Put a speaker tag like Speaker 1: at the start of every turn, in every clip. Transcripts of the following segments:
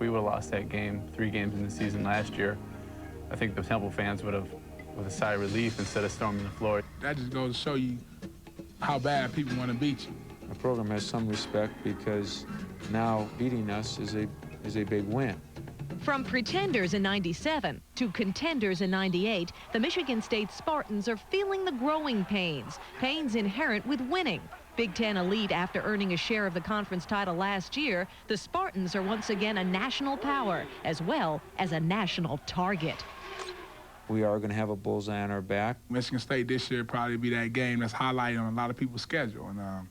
Speaker 1: we would have lost that game 3 games in the season last year, I think the Temple fans would have, with a sigh of relief, instead of storming the floor.
Speaker 2: That just goes to show you how bad people want to beat you.
Speaker 3: The program has some respect because now beating us is a big win.
Speaker 4: From pretenders in '97 to contenders in '98, the Michigan State Spartans are feeling the growing pains inherent with winning. Big Ten elite after earning a share of the conference title last year, the Spartans are once again a national power as well as a national target.
Speaker 3: We are going to have a bullseye on our back.
Speaker 2: Michigan State this year probably be that game that's highlighted on a lot of people's schedule. And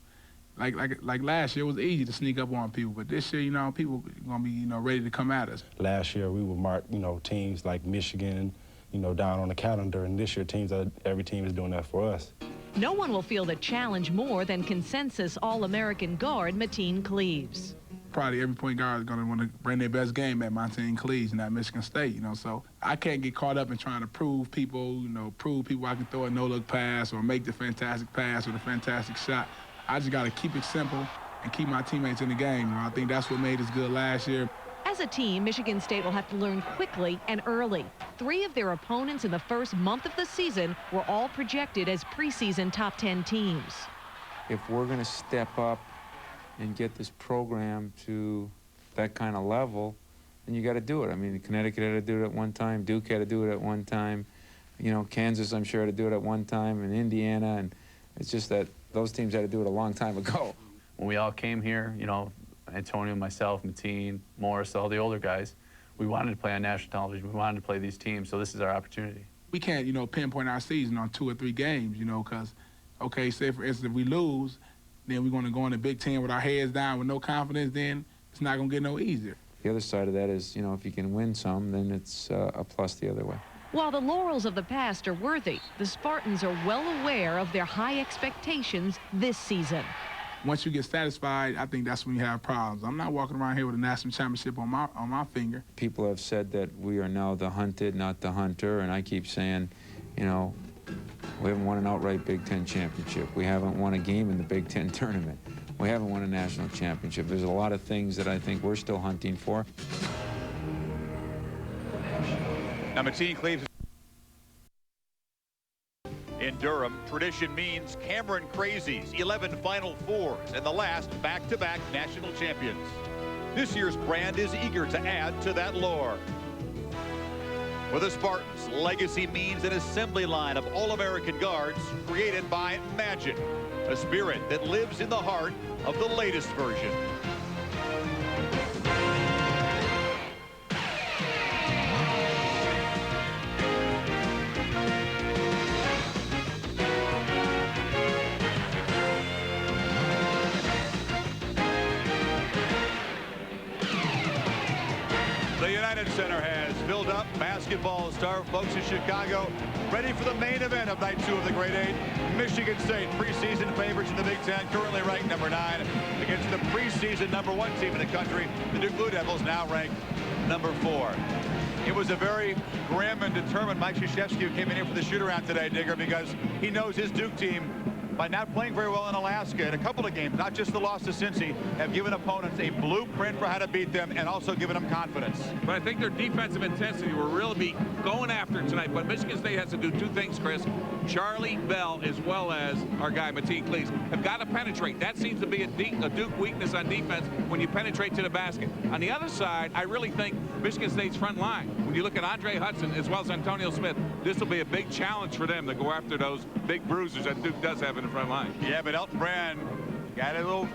Speaker 2: like last year, it was easy to sneak up on people, but this year, people are going to be, ready to come at us.
Speaker 5: Last year, we would mark, teams like Michigan, down on the calendar, and this year, every team is doing that for us.
Speaker 4: No one will feel the challenge more than consensus All-American guard Mateen Cleaves.
Speaker 2: Probably every point guard is going to want to bring their best game at Mateen Cleaves and at Michigan State, so I can't get caught up in trying to prove people I can throw a no-look pass or make the fantastic pass or the fantastic shot. I just got to keep it simple and keep my teammates in the game. I think that's what made us good last year.
Speaker 4: As a team, Michigan State will have to learn quickly and early. 3 of their opponents in the first month of the season were all projected as preseason top 10 teams.
Speaker 3: If we're going to step up and get this program to that kind of level, then you got to do it. I mean, Connecticut had to do it at one time, Duke had to do it at one time, Kansas, I'm sure, had to do it at one time, and Indiana, and it's just that those teams had to do it a long time ago.
Speaker 1: When we all came here, Antonio, myself, Mateen, Morris, all the older guys, we wanted to play on national television. We wanted to play these teams, so this is our opportunity.
Speaker 2: We can't, pinpoint our season on 2 or 3 games, because, okay, say for instance, if we lose, then we're going to go in the Big Ten with our heads down with no confidence, then it's not going to get no easier.
Speaker 3: The other side of that is, if you can win some, then it's a plus the other way.
Speaker 4: While the laurels of the past are worthy, the Spartans are well aware of their high expectations this season.
Speaker 2: Once you get satisfied, I think that's when you have problems. I'm not walking around here with a national championship on my finger.
Speaker 3: People have said that we are now the hunted, not the hunter, and I keep saying, we haven't won an outright Big Ten championship. We haven't won a game in the Big Ten tournament. We haven't won a national championship. There's a lot of things that I think we're still hunting for.
Speaker 6: Now, Mateen Cleaves in Durham. Tradition means Cameron Crazies, 11 Final Fours, and the last back-to-back national champions. This year's brand is eager to add to that lore. For the Spartans, legacy means an assembly line of All-American guards created by Magic, a spirit that lives in the heart of the latest version. The United Center has filled up. Basketball star folks in Chicago ready for the main event of night 2 of the Great 8. Michigan State, preseason favorites in the Big Ten, currently ranked number 9 against the preseason number 1 team in the country, the Duke Blue Devils, now ranked number 4. It was a very grim and determined Mike Krzyzewski who came in here for the shoot-around today, Digger, because he knows his Duke team, by not playing very well in Alaska in a couple of games, not just the loss to Cincy, have given opponents a blueprint for how to beat them and also given them confidence.
Speaker 7: But I think their defensive intensity will really be going after it tonight. But Michigan State has to do 2 things, Chris. Charlie Bell, as well as our guy Mateen Cleaves, have got to penetrate. That seems to be a Duke weakness on defense when you penetrate to the basket. On the other side, I really think Michigan State's front line, when you look at Andre Hudson as well as Antonio Smith, this will be a big challenge for them to go after those big bruisers that Duke does have in the front line.
Speaker 6: Yeah, but Elton Brand got a little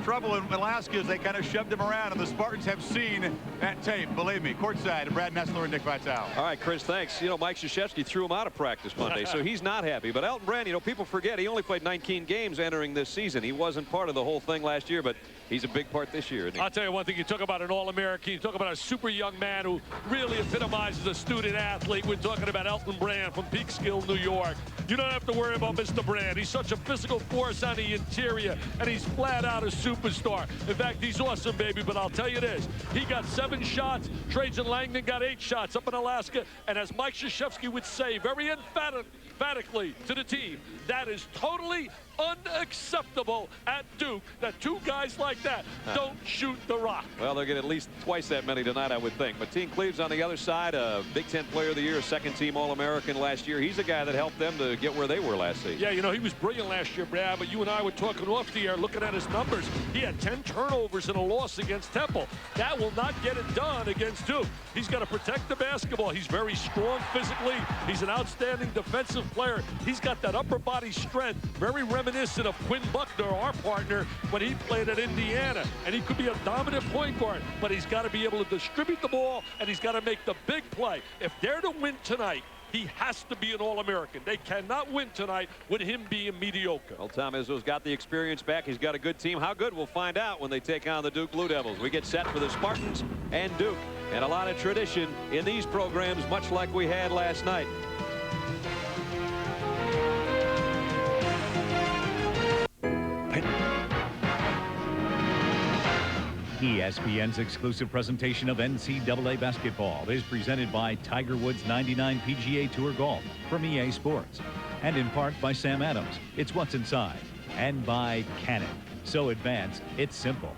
Speaker 6: trouble in Alaska as they kind of shoved him around, and the Spartans have seen that tape, believe me. Courtside, Brad Nessler and Nick Vitale.
Speaker 8: All right, Chris, thanks. Mike Krzyzewski threw him out of practice Monday, so he's not happy. But Elton Brand, people forget he only played 19 games entering this season. He wasn't part of the whole thing last year, but he's a big part this year, isn't he?
Speaker 9: I'll tell you one thing. You talk about an All-American. You talk about a super young man who really epitomizes a student athlete. We're talking about Elton Brand from Peekskill, New York. You don't have to worry about Mr. Brand. He's such a physical force on the interior, and he's flat out a superstar. In fact, he's awesome, baby, but I'll tell you this. He got 7 shots. Trajan Langdon got 8 shots up in Alaska. And as Mike Krzyzewski would say very emphatically to the team, that is totally unacceptable at Duke that two guys like that don't shoot the rock.
Speaker 8: Well, they'll get at least twice that many tonight, I would think. Mateen Cleaves on the other side, a Big Ten Player of the Year, second-team All-American last year. He's a guy that helped them to get where they were last season.
Speaker 9: Yeah, you know, he was brilliant last year, Brad, but you and I were talking off the air, looking at his numbers. He had 10 turnovers in a loss against Temple. That will not get it done against Duke. He's got to protect the basketball. He's very strong physically. He's an outstanding defensive player. He's got that upper body strength, very reminiscent of Quinn Buckner, our partner, when he played at Indiana. And he could be a dominant point guard, but he's got to be able to distribute the ball, and he's got to make the big play. If they're to win tonight, he has to be an All-American. They cannot win tonight with him being mediocre.
Speaker 8: Well, Tom Izzo's got the experience back. He's got a good team. How good? We'll find out when they take on the Duke Blue Devils. We get set for the Spartans and Duke. And a lot of tradition in these programs, much like we had last night.
Speaker 10: ESPN's exclusive presentation of NCAA basketball is presented by Tiger Woods 99 PGA Tour Golf from EA Sports, and in part by Sam Adams, It's What's Inside, and by Canon. So advanced, it's simple.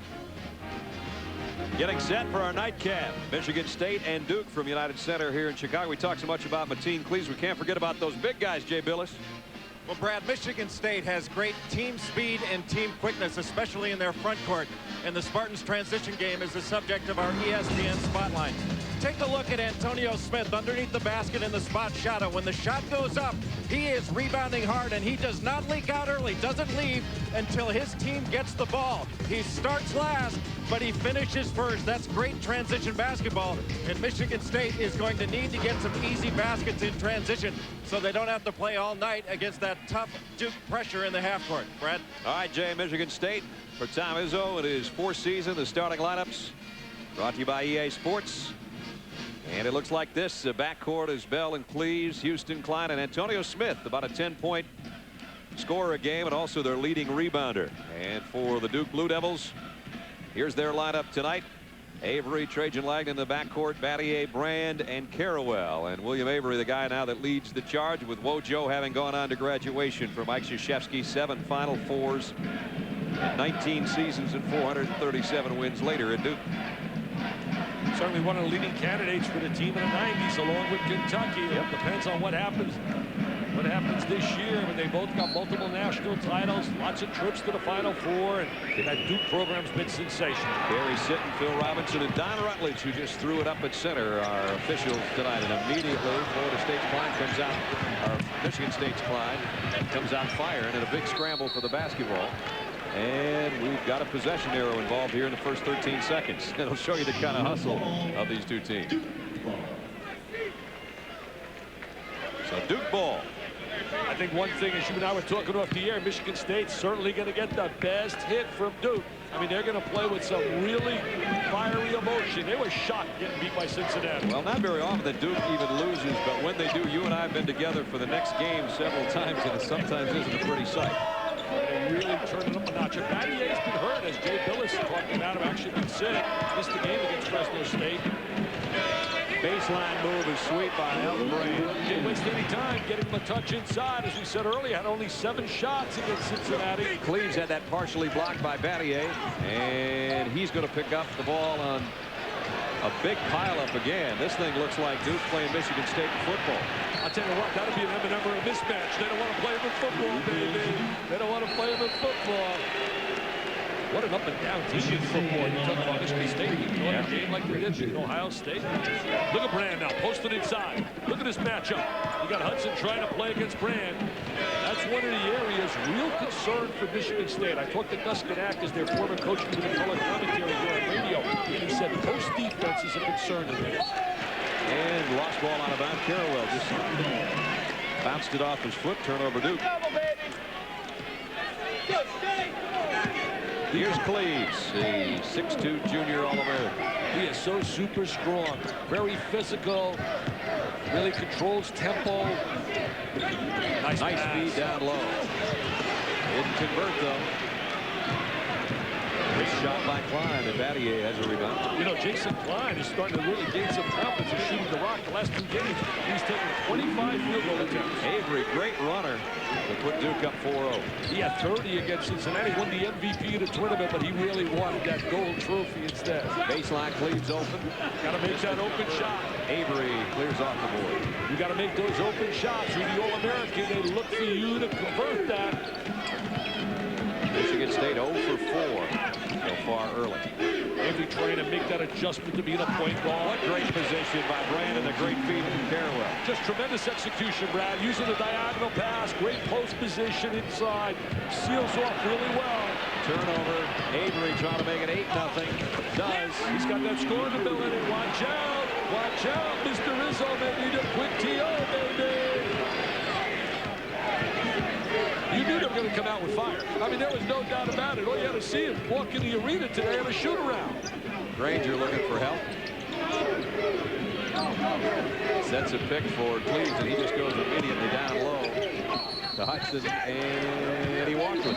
Speaker 8: Getting set for our nightcap. Michigan State and Duke from United Center here in Chicago. We talked so much about Mateen Cleaves. We can't forget about those big guys, Jay Billis.
Speaker 11: Well, Brad, Michigan State has great team speed and team quickness, especially in their front court. And the Spartans' transition game is the subject of our ESPN Spotlight. Take a look at Antonio Smith underneath the basket in the spot shadow. When the shot goes up, he is rebounding hard, and he does not leak out early, doesn't leave until his team gets the ball. He starts last, but he finishes first. That's great transition basketball, and Michigan State is going to need to get some easy baskets in transition so they don't have to play all night against that tough Duke pressure in the half court. Brad?
Speaker 8: All right, Jay, Michigan State for Tom Izzo in his fourth season. The starting lineups brought to you by EA Sports. And it looks like this. The backcourt is Bell and Cleaves, Houston, Klein, and Antonio Smith. About a 10-point scorer a game, and also their leading rebounder. And for the Duke Blue Devils, here's their lineup tonight. Avery, Trajan Langdon in the backcourt, Battier, Brand, and Carawell. And William Avery, the guy now that leads the charge, with Wojo having gone on to graduation for Mike Krzyzewski. 7 Final Fours, 19 seasons, and 437 wins later at Duke.
Speaker 9: Certainly one of the leading candidates for the team in the 90s, along with Kentucky. It depends on what happens this year, but they both got multiple national titles, lots of trips to the Final Four, and that Duke program's been sensational.
Speaker 8: Barry Sitton, Phil Robinson, and Don Rutledge, who just threw it up at center, are officials tonight. And immediately, Florida State's Klein comes out, or Michigan State's Klein comes out firing, and a big scramble for the basketball. And we've got a possession arrow involved here in the first 13 seconds. It'll show you the kind of hustle of these two teams. So Duke ball.
Speaker 9: I think one thing, as you and I were talking off the air, Michigan State's certainly going to get the best hit from Duke. I mean, they're going to play with some really fiery emotion. They were shocked getting beat by Cincinnati.
Speaker 8: Well, not very often that Duke even loses, but when they do, you and I have been together for the next game several times, and it sometimes isn't a pretty sight.
Speaker 9: They really turned it up a notch. Battier's been hurt, as Jay Billis talked about him, actually been sick. Missed the game against Fresno State.
Speaker 8: Baseline move is sweet by Elton Brand.
Speaker 9: Didn't waste any time getting him a touch inside. As we said earlier, had only 7 shots against Cincinnati.
Speaker 8: Cleaves had that partially blocked by Battier, and he's going to pick up the ball on a big pileup again. This thing looks like Duke playing Michigan State football.
Speaker 9: I'll tell you what, that'll be an M&M or a mismatch. They don't want to play with football, baby. They don't want to play with football. What an up-and-down team in football. You talk about Michigan State. You know, a game like they did in Ohio State. Look at Brand now, posted inside. Look at this matchup. You got Hudson trying to play against Brand. That's one of the areas real concern for Michigan State. I talked to Gus Kanak, their former coach, doing the color commentary here on radio. And he said post defense is a concern to them.
Speaker 8: And lost ball out of bounds. Carawell just bounced it off his foot. Turnover Duke. Here's Cleaves, the 6'2 junior All-American.
Speaker 9: He is so super strong, very physical, really controls tempo. Nice
Speaker 8: speed down low. Didn't convert though. shot by Klein, and Battier has a rebound.
Speaker 9: You know, Jason Klein is starting to really gain some confidence in shooting the rock. The last 2 games, he's taken 25 field goal attempts.
Speaker 8: Avery, great runner to put Duke up 4-0.
Speaker 9: He had 30 against Cincinnati, won the MVP of the tournament, but he really wanted that gold trophy instead.
Speaker 8: Baseline, Cleaves open.
Speaker 9: Got to make that open shot.
Speaker 8: Avery clears off the board.
Speaker 9: You got to make those open shots. You're the All-American. They look for you to convert that.
Speaker 8: Michigan State 0 for 4 so far early.
Speaker 9: Avery trying to make that adjustment to being a point guard.
Speaker 8: What great position by Brandon, a great feed from Carrawell.
Speaker 9: Just tremendous execution, Brad. Using the diagonal pass, great post position inside. Seals off really well.
Speaker 8: Turnover. Avery trying to make it 8-0. Does.
Speaker 9: He's got that scoring ability. Watch out. Watch out. Mr. Rizzo may need a quick TO, baby. You knew they were going to come out with fire. I mean, there was no doubt about it. All you had to see him walk in the arena today on a shoot-around.
Speaker 8: Granger looking for help. Sets a pick for Cleaves, and he just goes immediately down low to Hudson, and he walked with it.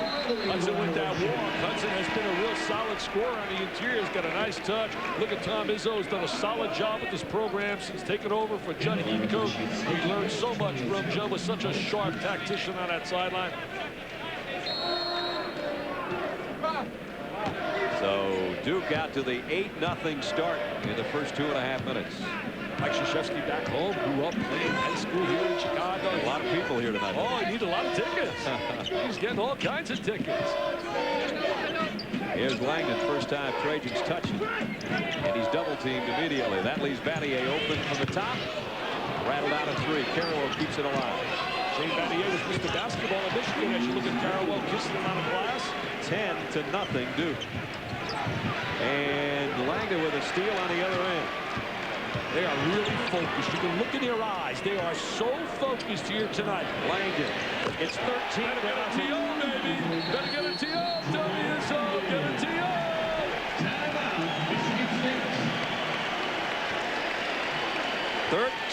Speaker 9: Hudson with that walk. Hudson has been a real solid scorer on the interior. He's got a nice touch. Look at Tom Izzo. Has done a solid job with this program since taking over for Judd Heathcote. He learned so much from Judd. Was such a sharp tactician on that sideline.
Speaker 8: So Duke out to the 8-0 start in the first 2.5 minutes.
Speaker 9: Mike Krzyzewski back home, grew up playing high school here in Chicago.
Speaker 8: A lot of people here tonight.
Speaker 9: Oh, you need a lot of tickets. He's getting all kinds of tickets.
Speaker 8: Here's Langdon, first time Trajan's touching. And he's double teamed immediately. That leaves Battier open from the top. Rattled out a 3. Carrawell keeps it alive.
Speaker 9: Shane Battier was Mr. Basketball in Michigan. As you look at Carrawell kissing him on the glass.
Speaker 8: 10-0 Duke. And Langdon with a steal on the other end.
Speaker 9: They are really focused. You can look in their eyes. They are so focused here tonight.
Speaker 8: Langdon. It's 13-0.
Speaker 9: Better get a TO, baby. Better get a TO. WSO, get a TO.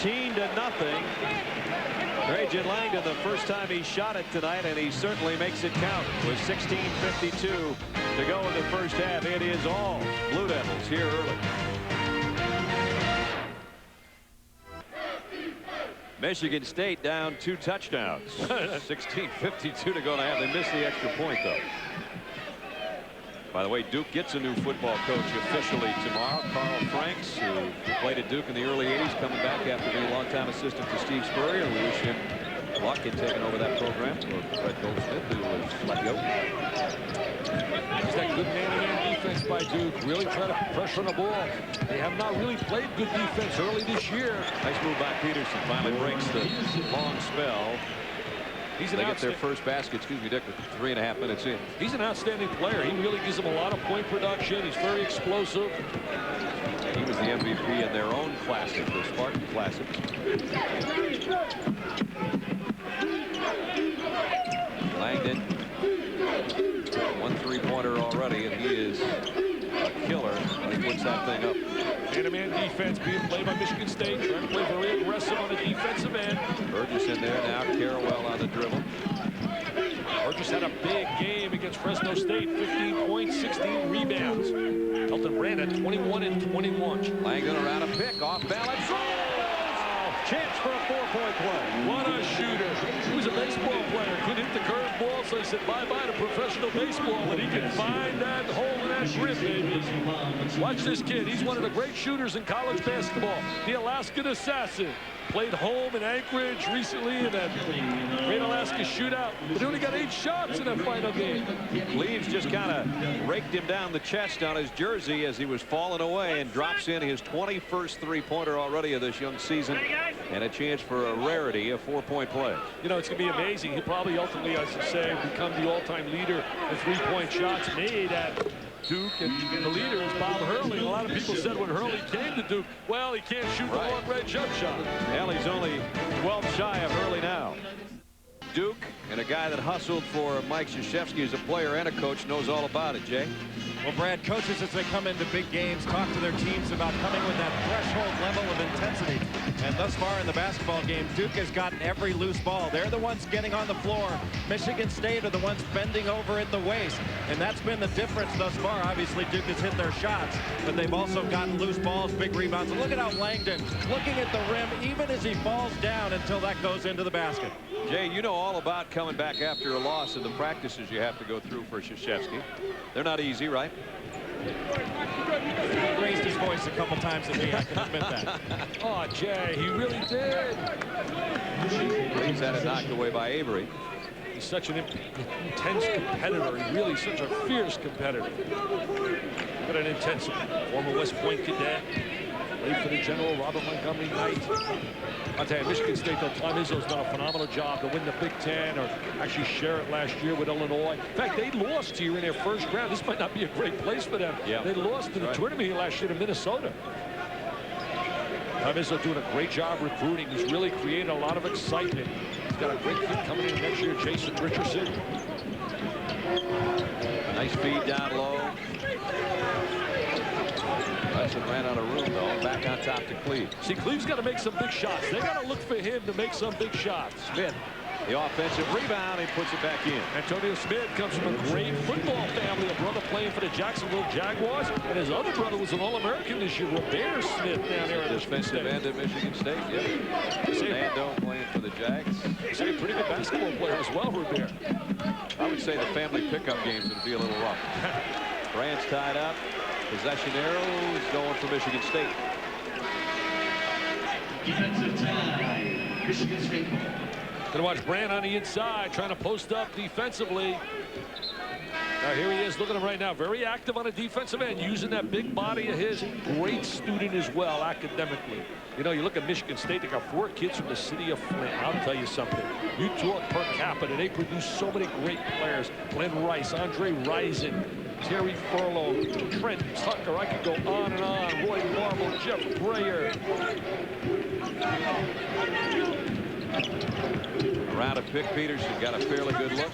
Speaker 8: 13-0. Trajan Langdon, the first time he shot it tonight, and he certainly makes it count with 16:52 to go in the first half. It is all Blue Devils here early. Michigan State down 2 touchdowns. 16:52 to go in the half. They missed the extra point, though. By the way, Duke gets a new football coach officially tomorrow. Carl Franks, who played at Duke in the early 80s, coming back after being a longtime assistant to Steve Spurrier. We wish him luck in taking over that program for Fred Goldsmith, who was let go.
Speaker 9: Is that good man-to-man defense by Duke? Really trying to pressure on the ball. They have not really played good defense early this year.
Speaker 8: Nice move by Peterson. Finally breaks the long spell. They get their first basket, Dick, with 3.5 minutes in.
Speaker 9: He's an outstanding player. He really gives them a lot of point production. He's very explosive.
Speaker 8: And he was the MVP in their own classic, the Spartan Classic. Langdon, 1 3-pointer already, and he is a killer when he puts that thing up.
Speaker 9: Man-to-man defense being played by Michigan State. Trying to play very aggressive on the defensive end.
Speaker 8: Burgess in there now. Carrawell on the dribble.
Speaker 9: Burgess had a big game against Fresno State. 15 points, 16 rebounds. Elton Brandon, 21 and 21.
Speaker 8: Langdon around a pick, off balance. Chance for a 4-point play.
Speaker 9: What a shooter. He was a baseball player. Couldn't hit the curveball, so he said bye-bye to professional baseball. And he can find that hole in that grip, baby. Watch this kid. He's one of the great shooters in college basketball. The Alaskan Assassin. Played home in Anchorage recently in that Great Alaska Shootout. But he only got 8 shots in that final game.
Speaker 8: Cleaves just kind of raked him down the chest on his jersey as he was falling away, and drops in his 21st 3-pointer already of this young season, and a chance for a rarity, a 4-point play.
Speaker 9: You know, it's going to be amazing. He'll probably ultimately, as I say, become the all-time leader in 3-point shots made at Duke, and the leader is Bob Hurley. A lot of people said when Hurley came to Duke, well, he can't shoot the long-range jump shot.
Speaker 8: Well, he's only 12 shy of Hurley now. Duke, and a guy that hustled for Mike Krzyzewski as a player and a coach, knows all about it, Jay.
Speaker 11: Well, Brad, coaches, as they come into big games, talk to their teams about coming with that threshold level of intensity And thus far in the basketball game, Duke has gotten every loose ball. They're the ones getting on the floor. Michigan State are the ones bending over at the waist. And that's been the difference thus far. Obviously, Duke has hit their shots, but they've also gotten loose balls, big rebounds. And look at how Langdon looking at the rim even as he falls down until that goes into the basket.
Speaker 8: Jay, you know all about coming back after a loss and the practices you have to go through for Krzyzewski. They're not easy, right?
Speaker 11: He raised his voice a couple times at me, I can admit that.
Speaker 9: Oh, Jay, he really did.
Speaker 8: He's had it knocked away by Avery.
Speaker 9: He's such an intense competitor. He's really such a fierce competitor. But an intense former West Point cadet. Played for the General Robert Montgomery Knight. I'll tell you, Michigan State, though, Tom Izzo's done a phenomenal job to win the Big Ten or actually share it last year with Illinois. In fact, they lost here in their first round. This might not be a great place for them.
Speaker 8: Yeah.
Speaker 9: They lost in the tournament here last year to Minnesota. Tom Izzo doing a great job recruiting. He's really created a lot of excitement. He's got a great kid coming in next year, Jason Richardson.
Speaker 8: Nice feed down low. Hudson ran out of room, though. Back on top to Cleaves.
Speaker 9: See, Cleaves got to make some big shots. They got to look for him to make some big shots.
Speaker 8: Smith, the offensive rebound, he puts it back in.
Speaker 9: Antonio Smith comes from a great football family. A brother playing for the Jacksonville Jaguars, and his other brother was an All-American this year, Robert Smith, down there at
Speaker 8: Defensive end at Michigan State. Yep. Nando playing for the Jags.
Speaker 9: He's a pretty good basketball player as well, Robert.
Speaker 8: I would say the family pickup games would be a little rough. Brand's tied up. Possession arrow is going for Michigan State.
Speaker 12: Defensive time, Michigan State.
Speaker 9: Gonna watch Brand on the inside, trying to post up defensively. Now here he is, look at him right now, very active on the defensive end, using that big body of his. Great student as well, academically. You know, you look at Michigan State, they got 4 kids from the city of Flint. I'll tell you something. You talk per capita, they produce so many great players. Glenn Rice, Andre Rison, Terry Furlow, Trent Tucker. I could go on and on. Roy Marble, Jeff Brayer.
Speaker 8: Around to pick Peterson, got a fairly good look.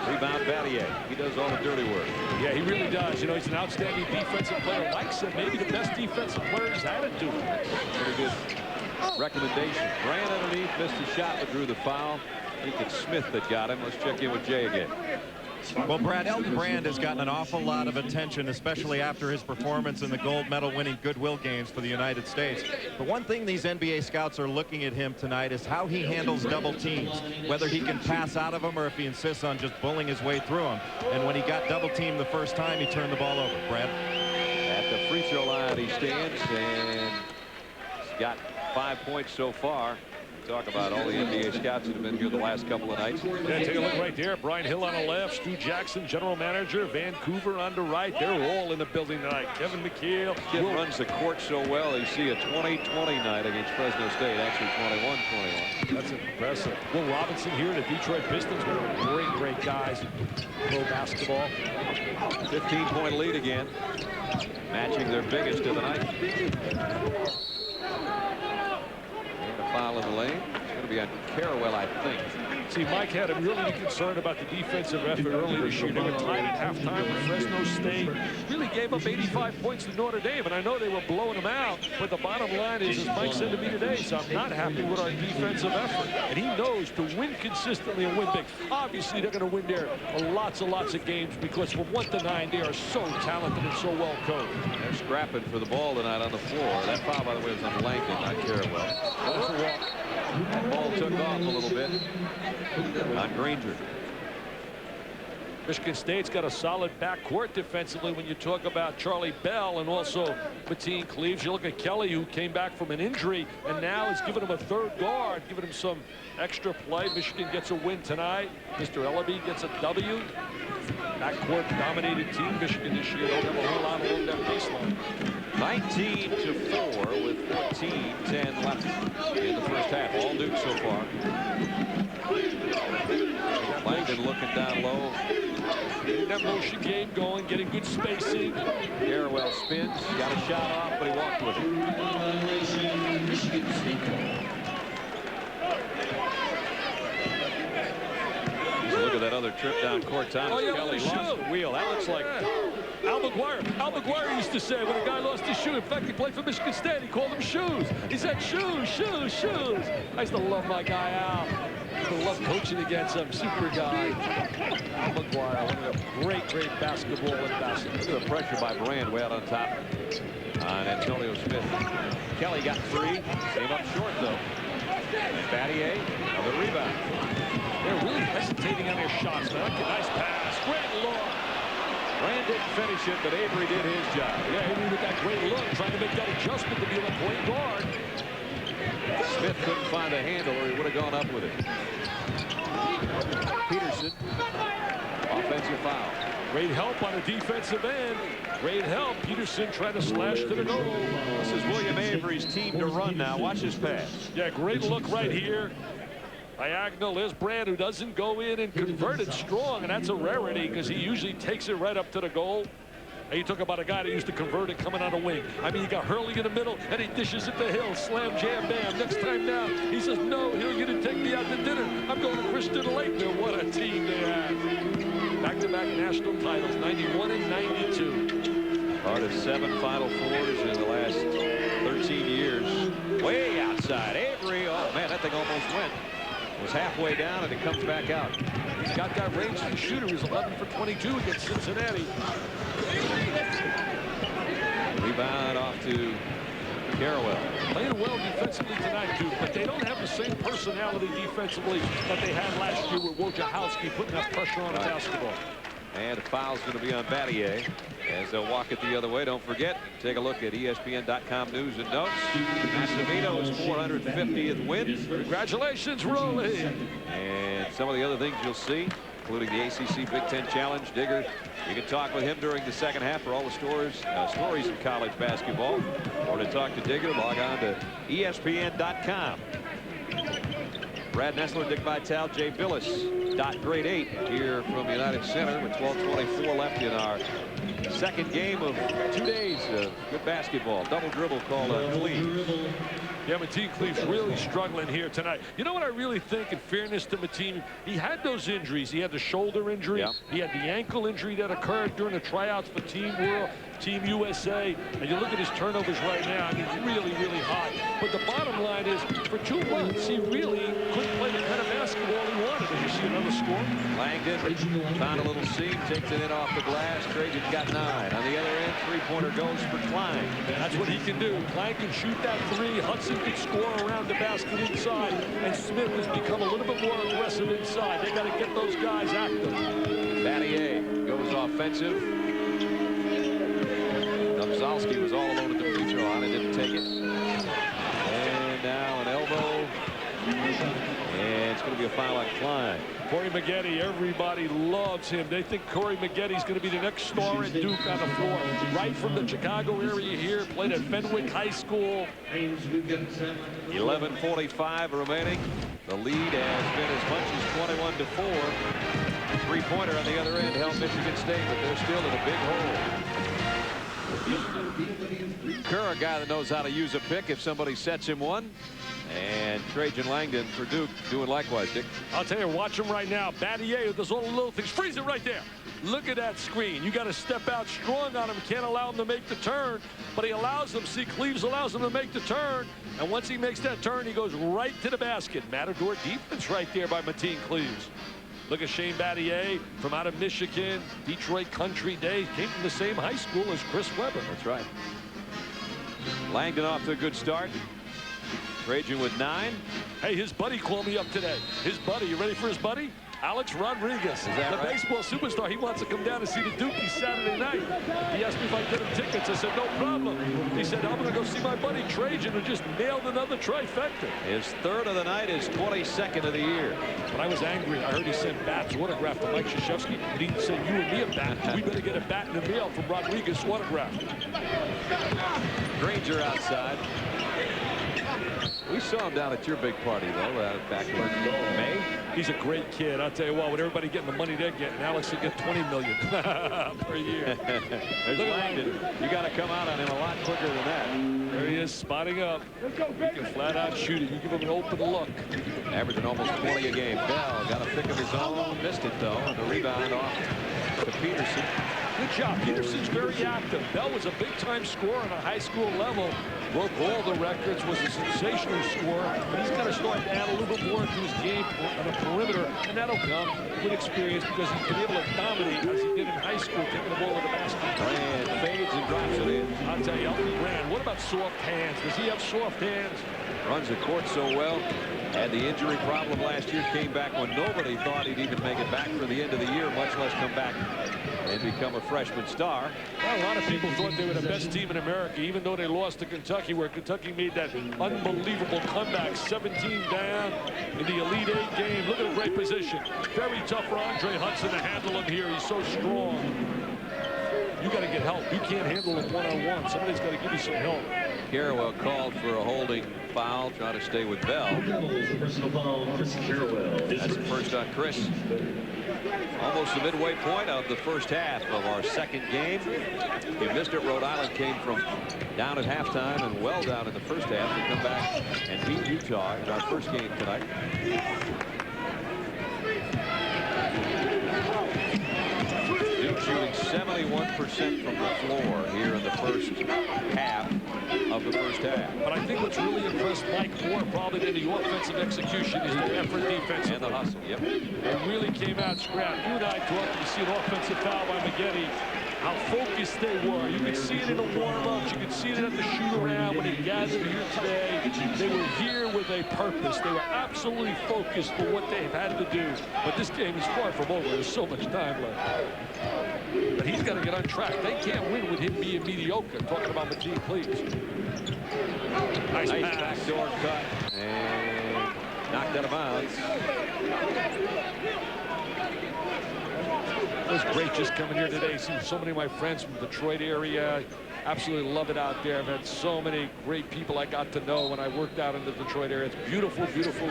Speaker 8: Rebound Valier. He does all the dirty work.
Speaker 9: Yeah, he really does. You know, he's an outstanding defensive player. Mike said maybe the best defensive player he's had at Duke.
Speaker 8: Pretty good recommendation. Brand underneath, missed the shot, but drew the foul. I think it's Smith that got him. Let's check in with Jay again.
Speaker 11: Well, Brad, Elton Brand has gotten an awful lot of attention, especially after his performance in the gold medal winning Goodwill Games for the United States. But one thing these NBA scouts are looking at him tonight is how he handles double teams, whether he can pass out of them or if he insists on just bullying his way through them. And when he got double teamed the first time, he turned the ball over. Brad?
Speaker 8: At the free throw line he stands, and he's got 5 points so far. Talk about all the NBA scouts that have been here the last couple of nights.
Speaker 9: Yeah, take a look right there. Brian Hill on the left, Stu Jackson, general manager, Vancouver on the right. They're all in the building tonight. Kevin McHale.
Speaker 8: Kid runs the court so well. You see a 20-20 night against Fresno State, actually 21-21.
Speaker 9: That's impressive. Will Robinson here, the Detroit Pistons, one of the great guys in pro basketball.
Speaker 8: 15-point lead again, matching their biggest of the night. Foul in the lane. It's going to be on Carawell, I think.
Speaker 9: See, Mike had a really concern about the defensive effort earlier this year. They were tied at halftime with Fresno State. Really gave up 85 points to Notre Dame, and I know they were blowing them out. But the bottom line is, as Mike said to me today, so I'm not happy with our defensive effort. And he knows to win consistently and win big. Obviously, they're going to win there lots and lots of games because from 1 to 9, they are so talented and so well coached.
Speaker 8: They're scrapping for the ball tonight on the floor. That foul, by the way, was on Langdon, not Carawell. That ball took off a little bit on Granger.
Speaker 9: Michigan State's got a solid backcourt defensively when you talk about Charlie Bell and also Mateen Cleaves. You look at Kelly, who came back from an injury and now is giving him a third guard, giving him some extra play. Michigan gets a win tonight. Mr. Ellaby gets a W. Backcourt dominated team. Michigan this year don't have a whole lot along that baseline.
Speaker 8: 19-4 with 14-10 left in the first half. All Duke so far. Langdon looking down low.
Speaker 9: Getting that motion game going, getting good spacing.
Speaker 8: Carawell spins, got a shot off, but he walked with it. Look at that other trip down court. Thomas Kelly lost the wheel. That looks like
Speaker 9: Al McGuire used to say when a guy lost his shoe, in fact, he played for Michigan State, he called them shoes. He said, shoes, shoes, shoes. I used to love my guy, Al. I used to love coaching against him, super guy. Al McGuire, one of the great basketball ambassadors.
Speaker 8: Look at the pressure by Brand way out on top on Antonio Smith. Kelly got 3, came up short, though. And Battier, another rebound.
Speaker 9: They're really hesitating on their shots, man. Nice pass, great look.
Speaker 8: Brand didn't finish it, but Avery did his job.
Speaker 9: Yeah, Avery with that great look, trying to make that adjustment to be a point guard.
Speaker 8: Smith couldn't find a handle, or he would have gone up with it. Peterson, offensive foul.
Speaker 9: Great help on a defensive end. Great help. Peterson trying to slash to the goal.
Speaker 8: This is William Avery's team to run now. Watch his pass.
Speaker 9: Yeah, great look right here. Diagonal, there's Brand, who doesn't go in and convert it strong, and that's a rarity because he usually takes it right up to the goal. And you talk about a guy that used to convert it coming on a wing. I mean, you got Hurley in the middle, and he dishes it to Hill. Slam, jam, bam. Next time down, he says, no, Hill, you didn't take me out to dinner. I'm going to Christian Lake. There, what a team they have. Back-to-back national titles, 91 and 92.
Speaker 8: Part of 7 Final Fours in the last 13 years. Way outside. Avery, oh, man, that thing almost went. Was halfway down, and it comes back out.
Speaker 9: He's got that range to the shooter. He's 11 for 22 against Cincinnati.
Speaker 8: Rebound off to Carrawell.
Speaker 9: Playing well defensively tonight, Duke, but they don't have the same personality defensively that they had last year with Wojciechowski putting that pressure on the basketball.
Speaker 8: And a foul's going to be on Battier as they'll walk it the other way. Don't forget, take a look at ESPN.com news and notes. Massimino's 450th win.
Speaker 9: Congratulations, Rolly.
Speaker 8: And some of the other things you'll see, including the ACC Big Ten Challenge. Digger, you can talk with him during the second half for all the stories in college basketball. Or to talk to Digger, log on to ESPN.com. Brad Nessler, Dick Vitale, Jay Billis. Grade 8 here from United Center with 12:24 left in our second game of 2 days of good basketball. Double dribble called Cleaves.
Speaker 9: Yeah, Mateen Cleaves really struggling here tonight. You know what I really think, in fairness to Mateen, he had those injuries. He had the shoulder injury.
Speaker 8: Yep.
Speaker 9: He had the ankle injury that occurred during the tryouts for Team World, Team USA. And you look at his turnovers right now, I mean, really hot. But the bottom line is, for 2 months, he really couldn't play the kind of basketball he wanted. Did you see another score?
Speaker 8: Langdon found a little seam, takes it in off the glass. Trajan's got 9. On the other end, three-pointer goes for Klein.
Speaker 9: That's what he can do. Klein can shoot that 3. Hudson can score around the basket inside. And Smith has become a little bit more aggressive inside. They got to get those guys active.
Speaker 8: Battier goes offensive. Nubzalski was all alone at the free throw line and didn't take it. And now an elbow. And it's going to be a foul on Klein.
Speaker 9: Corey Maggette, everybody loves him. They think Corey Maggette's going to be the next star at Duke on the floor. Right from the Chicago area here, played at Fenwick High School.
Speaker 8: 11:45 remaining. The lead has been as much as 21-4. Three-pointer on the other end held Michigan State, but they're still in a big hole. Kerr, a guy that knows how to use a pick if somebody sets him one. And Trajan Langdon for Duke doing likewise, Dick.
Speaker 9: I'll tell you, watch him right now. Battier does all the little things. Freeze it right there. Look at that screen. You got to step out strong on him. Can't allow him to make the turn, but he allows them. See, Cleaves allows him to make the turn. And once he makes that turn, he goes right to the basket. Matador defense right there by Mateen Cleaves. Look at Shane Battier from out of Michigan, Detroit Country Day. Came from the same high school as Chris Webber.
Speaker 8: That's right. Langdon off to a good start. Trajan with 9.
Speaker 9: Hey, his buddy called me up today. His buddy, you ready for his buddy? Alex Rodriguez,
Speaker 8: is that
Speaker 9: the
Speaker 8: right?
Speaker 9: baseball superstar. He wants to come down and see the Dukies Saturday night. He asked me if I'd get him tickets. I said, no problem. He said, I'm going to go see my buddy Trajan, who just nailed another trifecta.
Speaker 8: His 3rd of the night, his 22nd of the year.
Speaker 9: But I was angry. I heard he sent Bat's autograph to Mike Krzyzewski, but he didn't send you and me a bat. We better get a bat in the mail from Rodriguez autograph.
Speaker 8: Granger outside. We saw him down at your big party, though, back in May.
Speaker 9: He's a great kid. I'll tell you what, with everybody getting the money they're getting, Alex will get $20 million per year.
Speaker 8: There's Langdon. You got to come out on him a lot quicker than that.
Speaker 9: There he is, spotting up. He can flat out shoot it. You give him an open look.
Speaker 8: Averaging almost 20 a game. Bell got a pick of his own. Missed it, though. The rebound off to Peterson.
Speaker 9: Good job. Peterson's very active. Bell was a big-time scorer on a high school level. Broke all the records, was a sensational scorer. But he's got to start to add a little bit more into his game on the perimeter, and that'll come with experience because he's been able to dominate as he did in high school, taking the ball with the basket.
Speaker 8: Brand fades and drops it in.
Speaker 9: I'll tell you, Elton Brand, what about soft hands? Does he have soft hands?
Speaker 8: Runs the court so well. Had the injury problem last year. Came back when nobody thought he'd even make it back for the end of the year, much less come back and become a freshman star.
Speaker 9: Well, a lot of people thought they were the best team in America, even though they lost to Kentucky, where Kentucky made that unbelievable comeback, 17 down in the Elite Eight game. Look at a great position. Very tough for Andre Hudson to handle him here. He's so strong. You got to get help. You can't handle him one-on-one. Somebody's got to give you some help.
Speaker 8: Carrawell called for a holding foul, trying to stay with Bell.
Speaker 12: Personal foul, Chris Carrawell.
Speaker 8: That's the first on Chris. Almost the midway point of the first half of our second game. If you missed it, Rhode Island came from down at halftime and well down in the first half to come back and beat Utah in our first game tonight. Duke shooting 71% from the floor here in the first half of the first half.
Speaker 9: But I think what's really impressed Mike more probably than the offensive execution is the effort defense.
Speaker 8: And the hustle, yep.
Speaker 9: They really came out scrapped. You and I talked, you see an offensive foul by McGetty, how focused they were. You could see it in the warm-ups. You could see it at the shoot-around when they gathered here today. They were here with a purpose. They were absolutely focused for what they've had to do. But this game is far from over. There's so much time left. But he's got to get on track. They can't win with him being mediocre. Talking about Mateen Cleaves. Nice
Speaker 8: backdoor cut and knocked out of bounds.
Speaker 9: It was great just coming here today, seeing so many of my friends from the Detroit area. Absolutely love it out there. I've had so many great people I got to know when I worked out in the Detroit area. It's beautiful, beautiful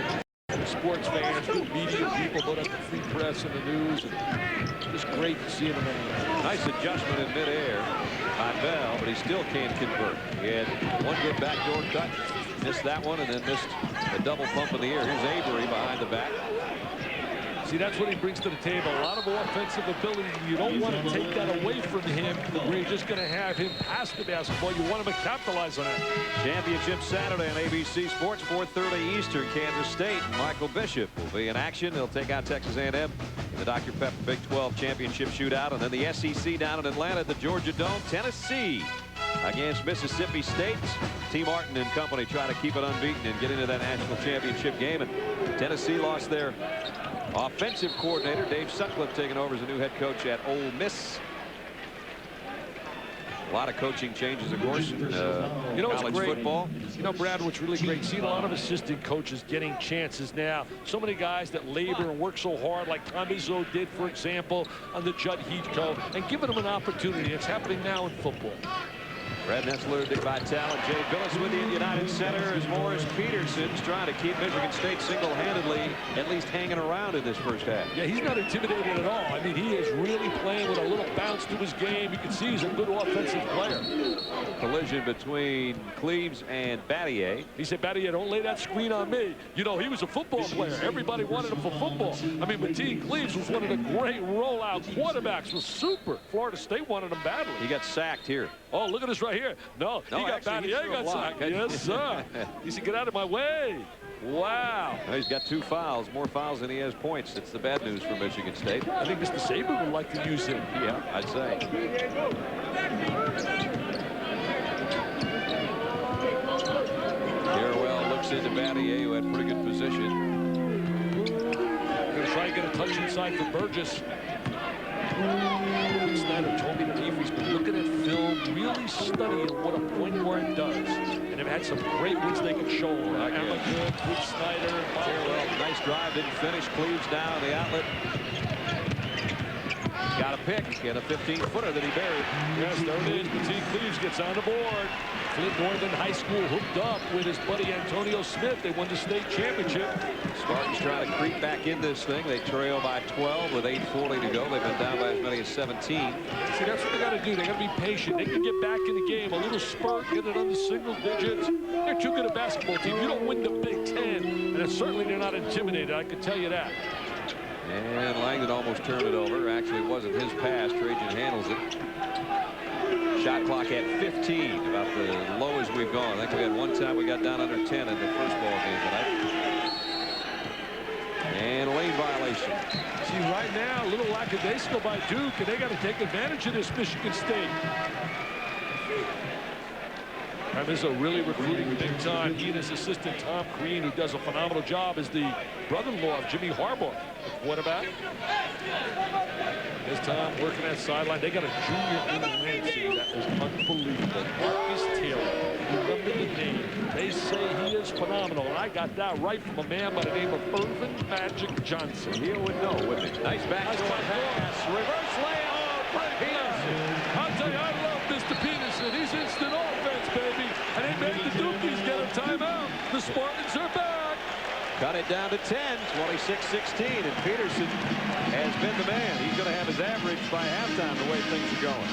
Speaker 9: sports fans, good media people, both at the Free Press and the news. And just great to see them.
Speaker 8: Nice adjustment in midair by Bell, but he still can't convert. He had one good backdoor cut, missed that one, and then missed a double pump in the air. Here's Avery behind the back.
Speaker 9: See, that's what he brings to the table. A lot of offensive ability. You don't want to take that away from him where you're just going to have him pass the basketball. You want him to capitalize on it.
Speaker 8: Championship Saturday on ABC Sports, 4:30 Eastern. Kansas State. Michael Bishop will be in action. He'll take out Texas A&M in the Dr. Pepper Big 12 Championship Shootout. And then the SEC down in Atlanta at the Georgia Dome. Tennessee against Mississippi State. T. Martin and company try to keep it unbeaten and get into that national championship game. And Tennessee lost their offensive coordinator, Dave Sutcliffe, taking over as the new head coach at Ole Miss. A lot of coaching changes, of course, in college football.
Speaker 9: You know, Brad, what's really great, seeing a lot of assistant coaches getting chances now. So many guys that labor and work so hard, like Tom Izzo did, for example, under Judd Heathcote, and giving them an opportunity. It's happening now in football.
Speaker 8: Brad Netzler, Dick Vitale, Jay Billis with you in United Center as Morris Peterson's trying to keep Michigan State single-handedly at least hanging around in this first half.
Speaker 9: Yeah, he's not intimidated at all. I mean, he is really playing with a little bounce to his game. You can see he's a good offensive player.
Speaker 8: Collision between Cleaves and Battier.
Speaker 9: He said, Battier, don't lay that screen on me. You know, he was a football player. Everybody wanted him for football. I mean, Mateen Cleaves was one of the great rollout quarterbacks. Was super. Florida State wanted him badly.
Speaker 8: He got sacked here.
Speaker 9: Oh, look at this right here. No, he got Battier got sacked. Yes, sir. He said, get out of my way. Wow.
Speaker 8: Now he's got 2 fouls, more fouls than he has points. It's the bad news for Michigan State.
Speaker 9: I think Mr. Saber would like to use him.
Speaker 8: Yeah, I'd say. Carrawell looks into Battier, who had pretty good position.
Speaker 9: Going to try and get a touch inside for Burgess. Snyder told me that he's been looking at film, really studying what a point guard does, and have had some great ones they can show. Emma Good, Snyder,
Speaker 8: Carrawell, nice drive, didn't finish. Cleaves down the outlet. got a pick and a 15-footer that he buried.
Speaker 9: Yes, there it is. Mateen Cleaves gets on the board. Flint Northern High School hooked up with his buddy Antonio Smith. They won the state championship.
Speaker 8: Spartans trying to creep back in this thing. They trail by 12 with 8:40 to go. They've been down by as many as 17.
Speaker 9: See, that's what they got to do. They got to be patient. They can get back in the game. A little spurt, get it under single digits. They're too good a basketball team. You don't win the Big Ten, and certainly they're not intimidated. I can tell you that.
Speaker 8: And Langdon almost turned it over. Actually, it wasn't his pass. Trajan handles it. Shot clock at 15, about the lowest we've gone. I think we had one time we got down under 10 in the first ball game tonight. And a lane violation.
Speaker 9: See, right now, a little lackadaisical by Duke, and they got to take advantage of this Michigan State. Rizzo really recruiting big time. He and his assistant Tom Crean, who does a phenomenal job, is the brother-in-law of Jimmy Harbaugh, the quarterback. There's Tom working that sideline. They got a junior in Lansing that is unbelievable. Marcus Taylor. Remember the name. They say he is phenomenal, and I got that right from a man by the name of Irvin Magic Johnson.
Speaker 8: He would know, wouldn't he? Nice backdoor pass. Reverse layup. Brett Peterson.
Speaker 9: I'll tell you, I love Mr. Peterson. He's instant offense, baby. And they made the Dukies get a timeout. The Spartans are back.
Speaker 8: Cut it down to 10, 26-16, and Peterson has been the man. He's going to have his average by halftime the way things are going.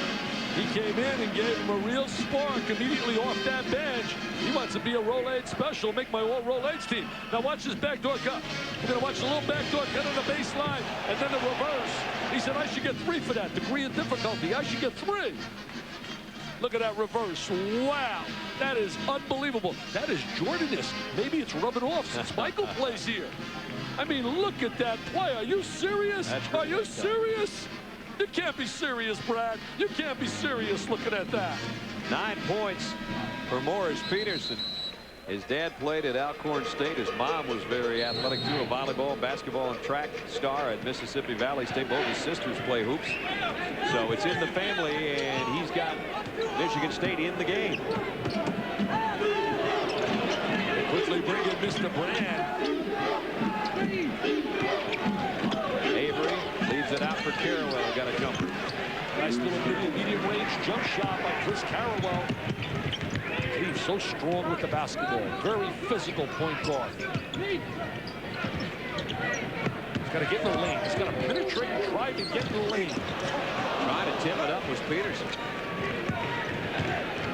Speaker 9: He came in and gave him a real spark immediately off that bench. He wants to be a roll 8 special, make my all roll 8s team. Now watch this backdoor cut. We're going to watch a little backdoor cut on the baseline, and then the reverse. He said, I should get 3 for that. Degree of difficulty. I should get 3. Look at that reverse. Wow. That is unbelievable. That is Jordan-esque. Maybe it's rubbing off since Michael plays here. I mean, look at that play. Are you serious? Are you serious? You can't be serious, Brad. You can't be serious looking at that.
Speaker 8: 9 points for Morris Peterson. His dad played at Alcorn State. His mom was very athletic too, a volleyball, basketball, and track star at Mississippi Valley State. Both his sisters play hoops. So it's in the family, and he's got Michigan State in the game.
Speaker 9: Quickly bring in Mr. Brand.
Speaker 8: Avery leaves it out for Carrawell. Got a jumper.
Speaker 9: Nice little medium range jump shot by Chris Carrawell. He's so strong with the basketball. Very physical point guard. He's got to get in the lane. He's got to penetrate and drive and get in the lane.
Speaker 8: Trying to tip it up was Peterson.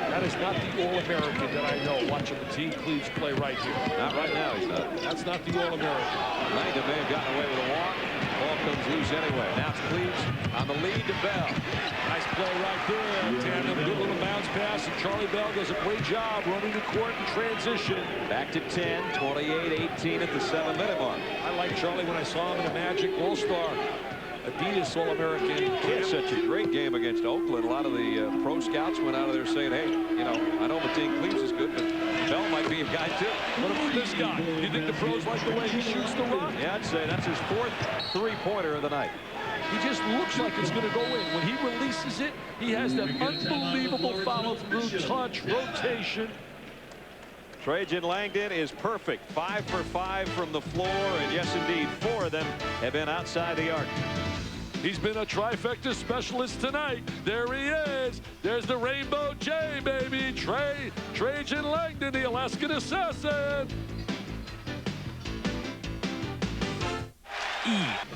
Speaker 9: That is not the All-American that I know. Watching Mateen Cleaves play right here.
Speaker 8: Not right now, he's not.
Speaker 9: That's not the All-American.
Speaker 8: Langdon may have gotten away with a walk. Ball comes loose anyway. Now it's Cleaves on the lead to Bell.
Speaker 9: Nice play right there. Tandem, good little bounce pass, and Charlie Bell does a great job running the court in transition.
Speaker 8: Back to 10, 28-18 at the 7-minute mark.
Speaker 9: I like Charlie when I saw him in the Magic All-Star. Adidas All-American.
Speaker 8: He had such a great game against Oakland. A lot of the pro scouts went out of there saying, hey, you know, I know Mateen Cleaves is good, but Bell might be a guy too.
Speaker 9: What about this guy? Do you think the pros like the way he shoots the rock?
Speaker 8: Yeah, I'd say that's his 4th three-pointer of the night.
Speaker 9: He just looks like it's going to go in. When he releases it, he has that unbelievable follow-through, touch, rotation.
Speaker 8: Trajan Langdon is perfect. 5 for 5 from the floor, and yes, indeed, 4 of them have been outside the arc.
Speaker 9: He's been a trifecta specialist tonight. There he is. There's the Rainbow J, baby. Trajan Langdon, the Alaskan assassin.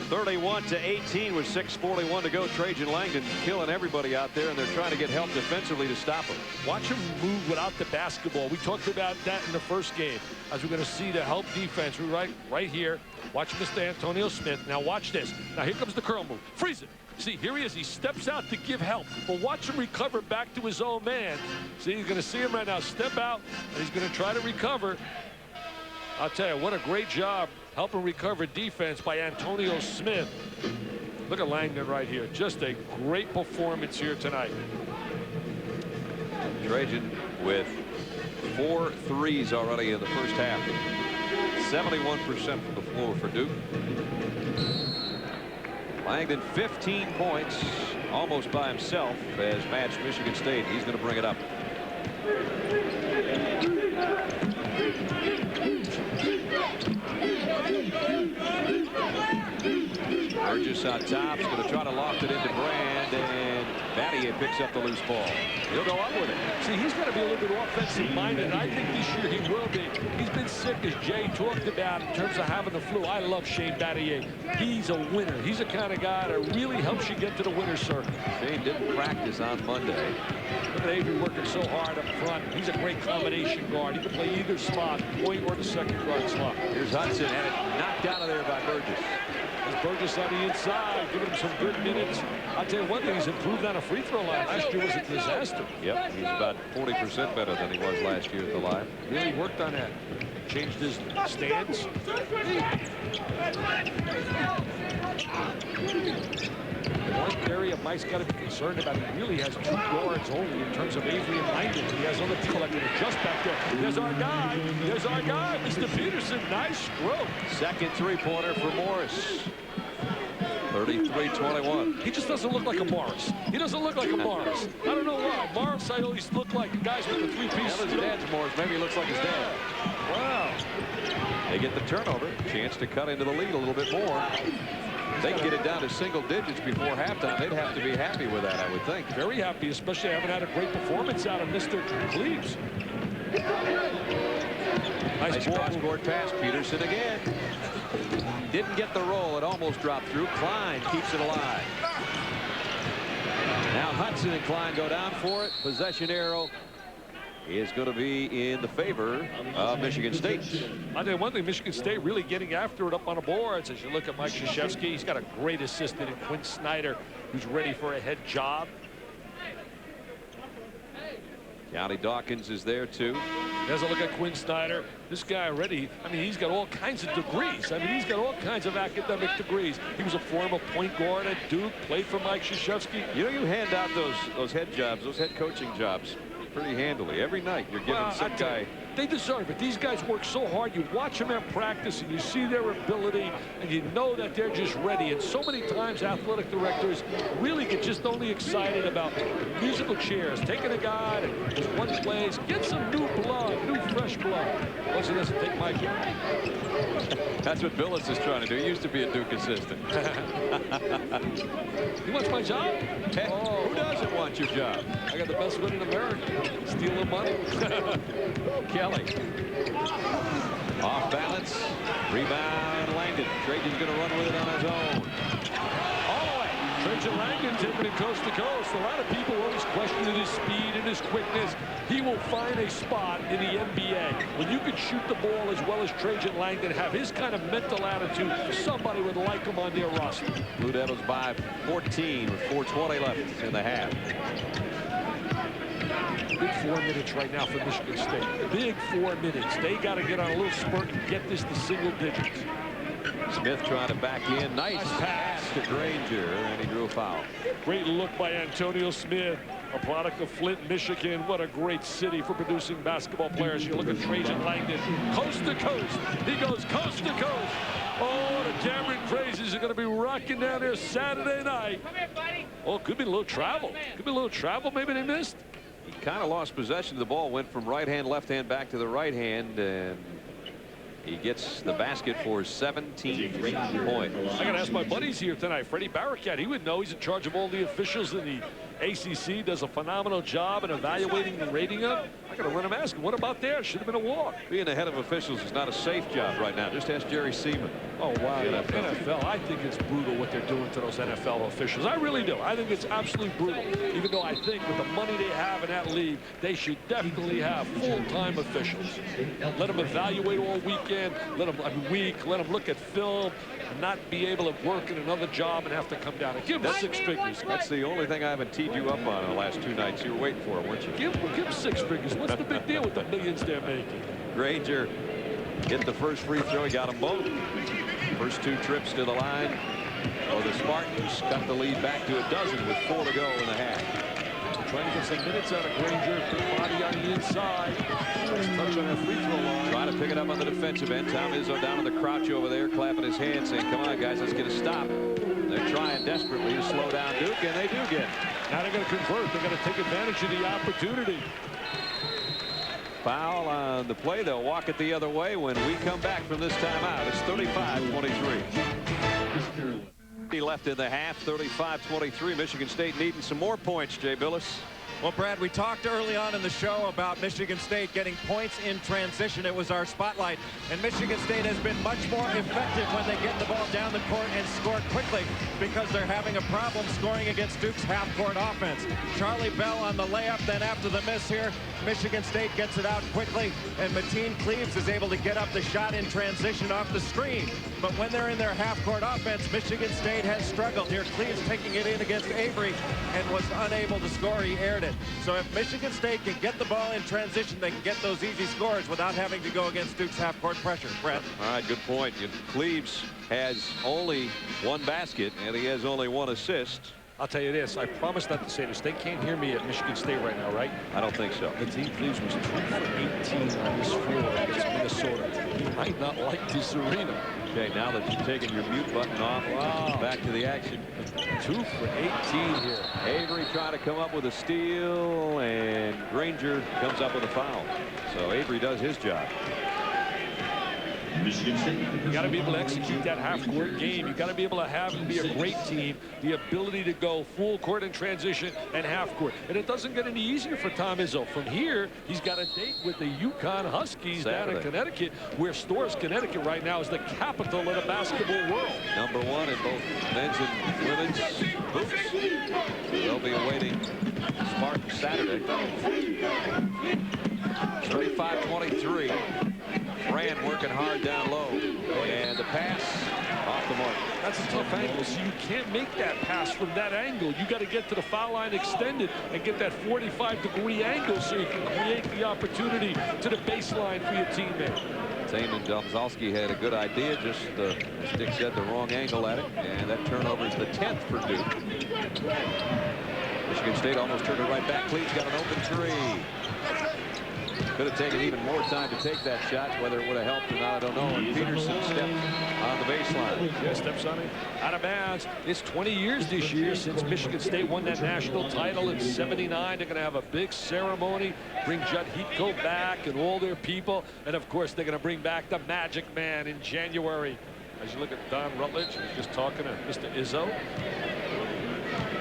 Speaker 8: 31-18 with 6:41 to go. Trajan Langdon killing everybody out there, and they're trying to get help defensively to stop him.
Speaker 9: Watch him move without the basketball. We talked about that in the first game. As we're going to see the help defense right here. Watch Mr. Antonio Smith. Now watch this. Now here comes the curl move. Freeze it. See, here he is. He steps out to give help. But watch him recover back to his own man. See, you're going to see him right now step out, and he's going to try to recover. I'll tell you, what a great job helping recover defense by Antonio Smith. Look at Langdon right here. Just a great performance here tonight.
Speaker 8: Trajan with 4 threes already in the first half. 71% from the floor for Duke. Langdon 15 points, almost by himself, has matched Michigan State. He's going to bring it up. Burgess on top is going to try to loft it into Brand, and Battier picks up the loose ball. He'll go up with it.
Speaker 9: See, he's got to be a little bit offensive-minded, and I think this year he will be. He's been sick, as Jay talked about, in terms of having the flu. I love Shane Battier. He's a winner. He's the kind of guy that really helps you get to the winner's circle.
Speaker 8: Shane didn't practice on Monday.
Speaker 9: Look at Avery working so hard up front. He's a great combination guard. He can play either spot, point or the second guard slot.
Speaker 8: Here's Hudson, and it knocked out of there by Burgess.
Speaker 9: There's Burgess on the inside, giving him some good minutes. I'll tell you one thing, he's improved on a free throw line. Last year was a disaster.
Speaker 8: Yep, he's about 40% better than he was last year at the line.
Speaker 9: Really worked on that. Changed his stance. One area Mike's got to be concerned about, he really has 2 guards only in terms of Avery and Langdon. He has other people that can adjust back there. There's our guy. There's our guy, Mr. Peterson. Nice stroke.
Speaker 8: Second three-pointer for Morris. 33-21.
Speaker 9: He just doesn't look like a Morris. He doesn't look like a Morris. I don't know why. Morris, I always look like guys with the three-piece.
Speaker 8: Well, his dad's Morris. Maybe he looks like his dad.
Speaker 9: Wow.
Speaker 8: They get the turnover. Chance to cut into the lead a little bit more. If they can get it down to single digits before halftime, they'd have to be happy with that, I would think.
Speaker 9: Very happy, especially having had a great performance out of Mr. Cleaves.
Speaker 8: Nice cross-court pass. Peterson again. Didn't get the roll. It almost dropped through. Klein keeps it alive. Now Hudson and Klein go down for it. Possession arrow is going to be in the favor of Michigan State.
Speaker 9: I tell you one thing, Michigan State really getting after it up on the boards. As you look at Mike Krzyzewski, he's got a great assistant in Quinn Snyder, who's ready for a head job.
Speaker 8: County Dawkins is there too.
Speaker 9: There's a look at Quinn Snyder. This guy already, I mean, he's got all kinds of degrees. I mean, he's got all kinds of academic degrees. He was a former point guard at Duke, played for Mike Krzyzewski.
Speaker 8: You know, you hand out those head jobs, those head coaching jobs pretty handily. Every night you're giving some guy.
Speaker 9: They deserve it. These guys work so hard. You watch them at practice and you see their ability and you know that they're just ready. And so many times athletic directors really get just only excited about musical chairs, taking a guy that just one plays, get some new blood, new fresh blood. Once he doesn't take my job.
Speaker 8: That's what Billis is trying to do. He used to be a Duke assistant.
Speaker 9: He wants my job?
Speaker 8: Hey, who doesn't want your job?
Speaker 9: I got the best win in America. Steal the money.
Speaker 8: Kelly. Off balance. Rebound Langdon. Trajan's going to run with it on his own. All the way.
Speaker 9: Trajan Langdon taking it coast to coast. A lot of people always question his speed and his quickness. He will find a spot in the NBA. When you can shoot the ball as well as Trajan Langdon, have his kind of mental attitude, somebody would like him on their roster.
Speaker 8: Blue Devils by 14 with 4:20 left in the half.
Speaker 9: Big 4 minutes right now for Michigan State. Big 4 minutes. They got to get on a little spurt and get this to single digits.
Speaker 8: Smith trying to back in. Nice pass to Granger, and he drew a foul.
Speaker 9: Great look by Antonio Smith, a product of Flint, Michigan. What a great city for producing basketball players. You look at Trajan Langdon, coast to coast. He goes coast to coast. Oh, the Cameron Crazies are going to be rocking down there Saturday night. Oh, could be a little travel. Could be a little travel. Maybe they missed.
Speaker 8: He kind of lost possession of the ball, went from right hand, left hand back to the right hand, and he gets the basket for 17 points.
Speaker 9: I got to ask my buddies here tonight. Freddie Barracat, he would know. He's in charge of all the officials in the ACC, does a phenomenal job in evaluating and rating them. I got to run him ask him, what about there? Should have been a walk.
Speaker 8: Being the head of officials is not a safe job right now. Just ask Jerry Seaman.
Speaker 9: Oh, wow. NFL, I think it's brutal what they're doing to those NFL officials. I really do. I think it's absolutely brutal. Even though I think with the money they have in that league, they should definitely have full-time officials. Let them evaluate all weekend, let them look at film, and not be able to work in another job and have to come down and give them 6 figures.
Speaker 8: That's the only thing I haven't teed you up on in the last 2 nights. You were waiting for it, weren't you?
Speaker 9: Give them 6 figures. What's the big deal with the millions they're making?
Speaker 8: Granger hit the first free throw. He got them both. First 2 trips to the line. Oh, the Spartans cut the lead back to a dozen with 4 to go in the half.
Speaker 9: Trying to get some minutes out of Granger. Big body on the inside. First touch on that free throw line.
Speaker 8: Trying to pick it up on the defensive end. Tom Izzo down in the crouch over there, clapping his hands, saying, come on, guys, let's get a stop. They're trying desperately to slow down Duke, and they do get it.
Speaker 9: Now they're going to convert. They're going to take advantage of the opportunity.
Speaker 8: Foul on the play. They'll walk it the other way when we come back from this timeout. It's 35-23. Left in the half, 35-23. Michigan State needing some more points, Jay Billis.
Speaker 11: Well, Brad, we talked early on in the show about Michigan State getting points in transition. It was our spotlight. And Michigan State has been much more effective when they get the ball down the court and score quickly because they're having a problem scoring against Duke's half-court offense. Charlie Bell on the layup. Then after the miss here, Michigan State gets it out quickly. And Mateen Cleaves is able to get up the shot in transition off the screen. But when they're in their half-court offense, Michigan State has struggled. Here, Cleaves taking it in against Avery and was unable to score. He aired it. So if Michigan State can get the ball in transition, they can get those easy scores without having to go against Duke's half-court pressure. Brett.
Speaker 8: All right, good point. Cleaves has only 1 basket, and he has only 1 assist.
Speaker 9: I'll tell you this, I promise not to say this. They can't hear me at Michigan State right now, right?
Speaker 8: I don't think so.
Speaker 9: Mateen Cleaves was 2 for 18 on this floor against Minnesota. He might not like this arena.
Speaker 8: Okay, now that you've taken your mute button off, back to the action.
Speaker 9: 2 for 18 here.
Speaker 8: Avery trying to come up with a steal, and Granger comes up with a foul. So Avery does his job.
Speaker 12: Michigan State.
Speaker 9: You got to be able to execute that half-court game. You got to be able to have and be a great team. The ability to go full court in transition and half-court. And it doesn't get any easier for Tom Izzo. From here, he's got a date with the Yukon Huskies down in Connecticut, where Storrs, Connecticut right now is the capital of the basketball world.
Speaker 8: #1 in both men's and women's hoops. They'll be awaiting Spartans Saturday. 35-23. Fran working hard down low, and the pass off the mark.
Speaker 9: That's a tough angle, so you can't make that pass from that angle. You got to get to the foul line extended and get that 45-degree angle so you can create the opportunity to the baseline for your teammate.
Speaker 8: Taman Domzalski had a good idea, just as Dick said, the wrong angle at it, and that turnover is the 10th for Duke. Michigan State almost turned it right back. Cleaves got an open 3. Could have taken even more time to take that shot. Whether it would have helped or not, I don't know. And Peterson stepped on the baseline.
Speaker 9: Yeah, steps on it. Out of bounds. It's 20 years this year since Michigan State won that national title in '79. They're going to have a big ceremony, bring Judd Heathcote back and all their people. And, of course, they're going to bring back the Magic Man in January. As you look at Don Rutledge, just talking to Mr. Izzo.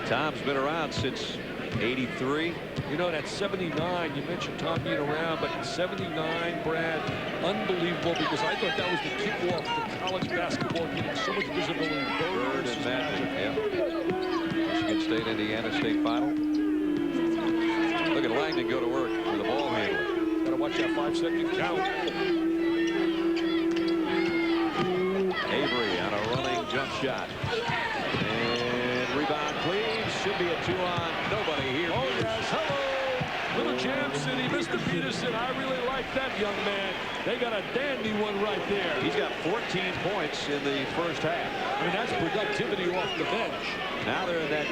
Speaker 8: Tom's been around since '83.
Speaker 9: You know, that 79, you mentioned Tom being around, but 79, Brad, unbelievable, because I thought that was the kickoff to college basketball, getting so much visibility.
Speaker 8: Bird and Magic, yeah. Michigan State, Indiana State final. Look at Langdon go to work with the ball handler.
Speaker 9: Got to watch that 5-second count.
Speaker 8: Avery on a running jump shot. And rebound, Cleaves. Should be a 2-on. Nobody here.
Speaker 9: Oh, yes. Hello. Little Jam City. Mr. Peterson. I really like that young man. They got a dandy one right there.
Speaker 8: He's got 14 points in the first half.
Speaker 9: I mean, that's productivity off the bench.
Speaker 8: Now they're in that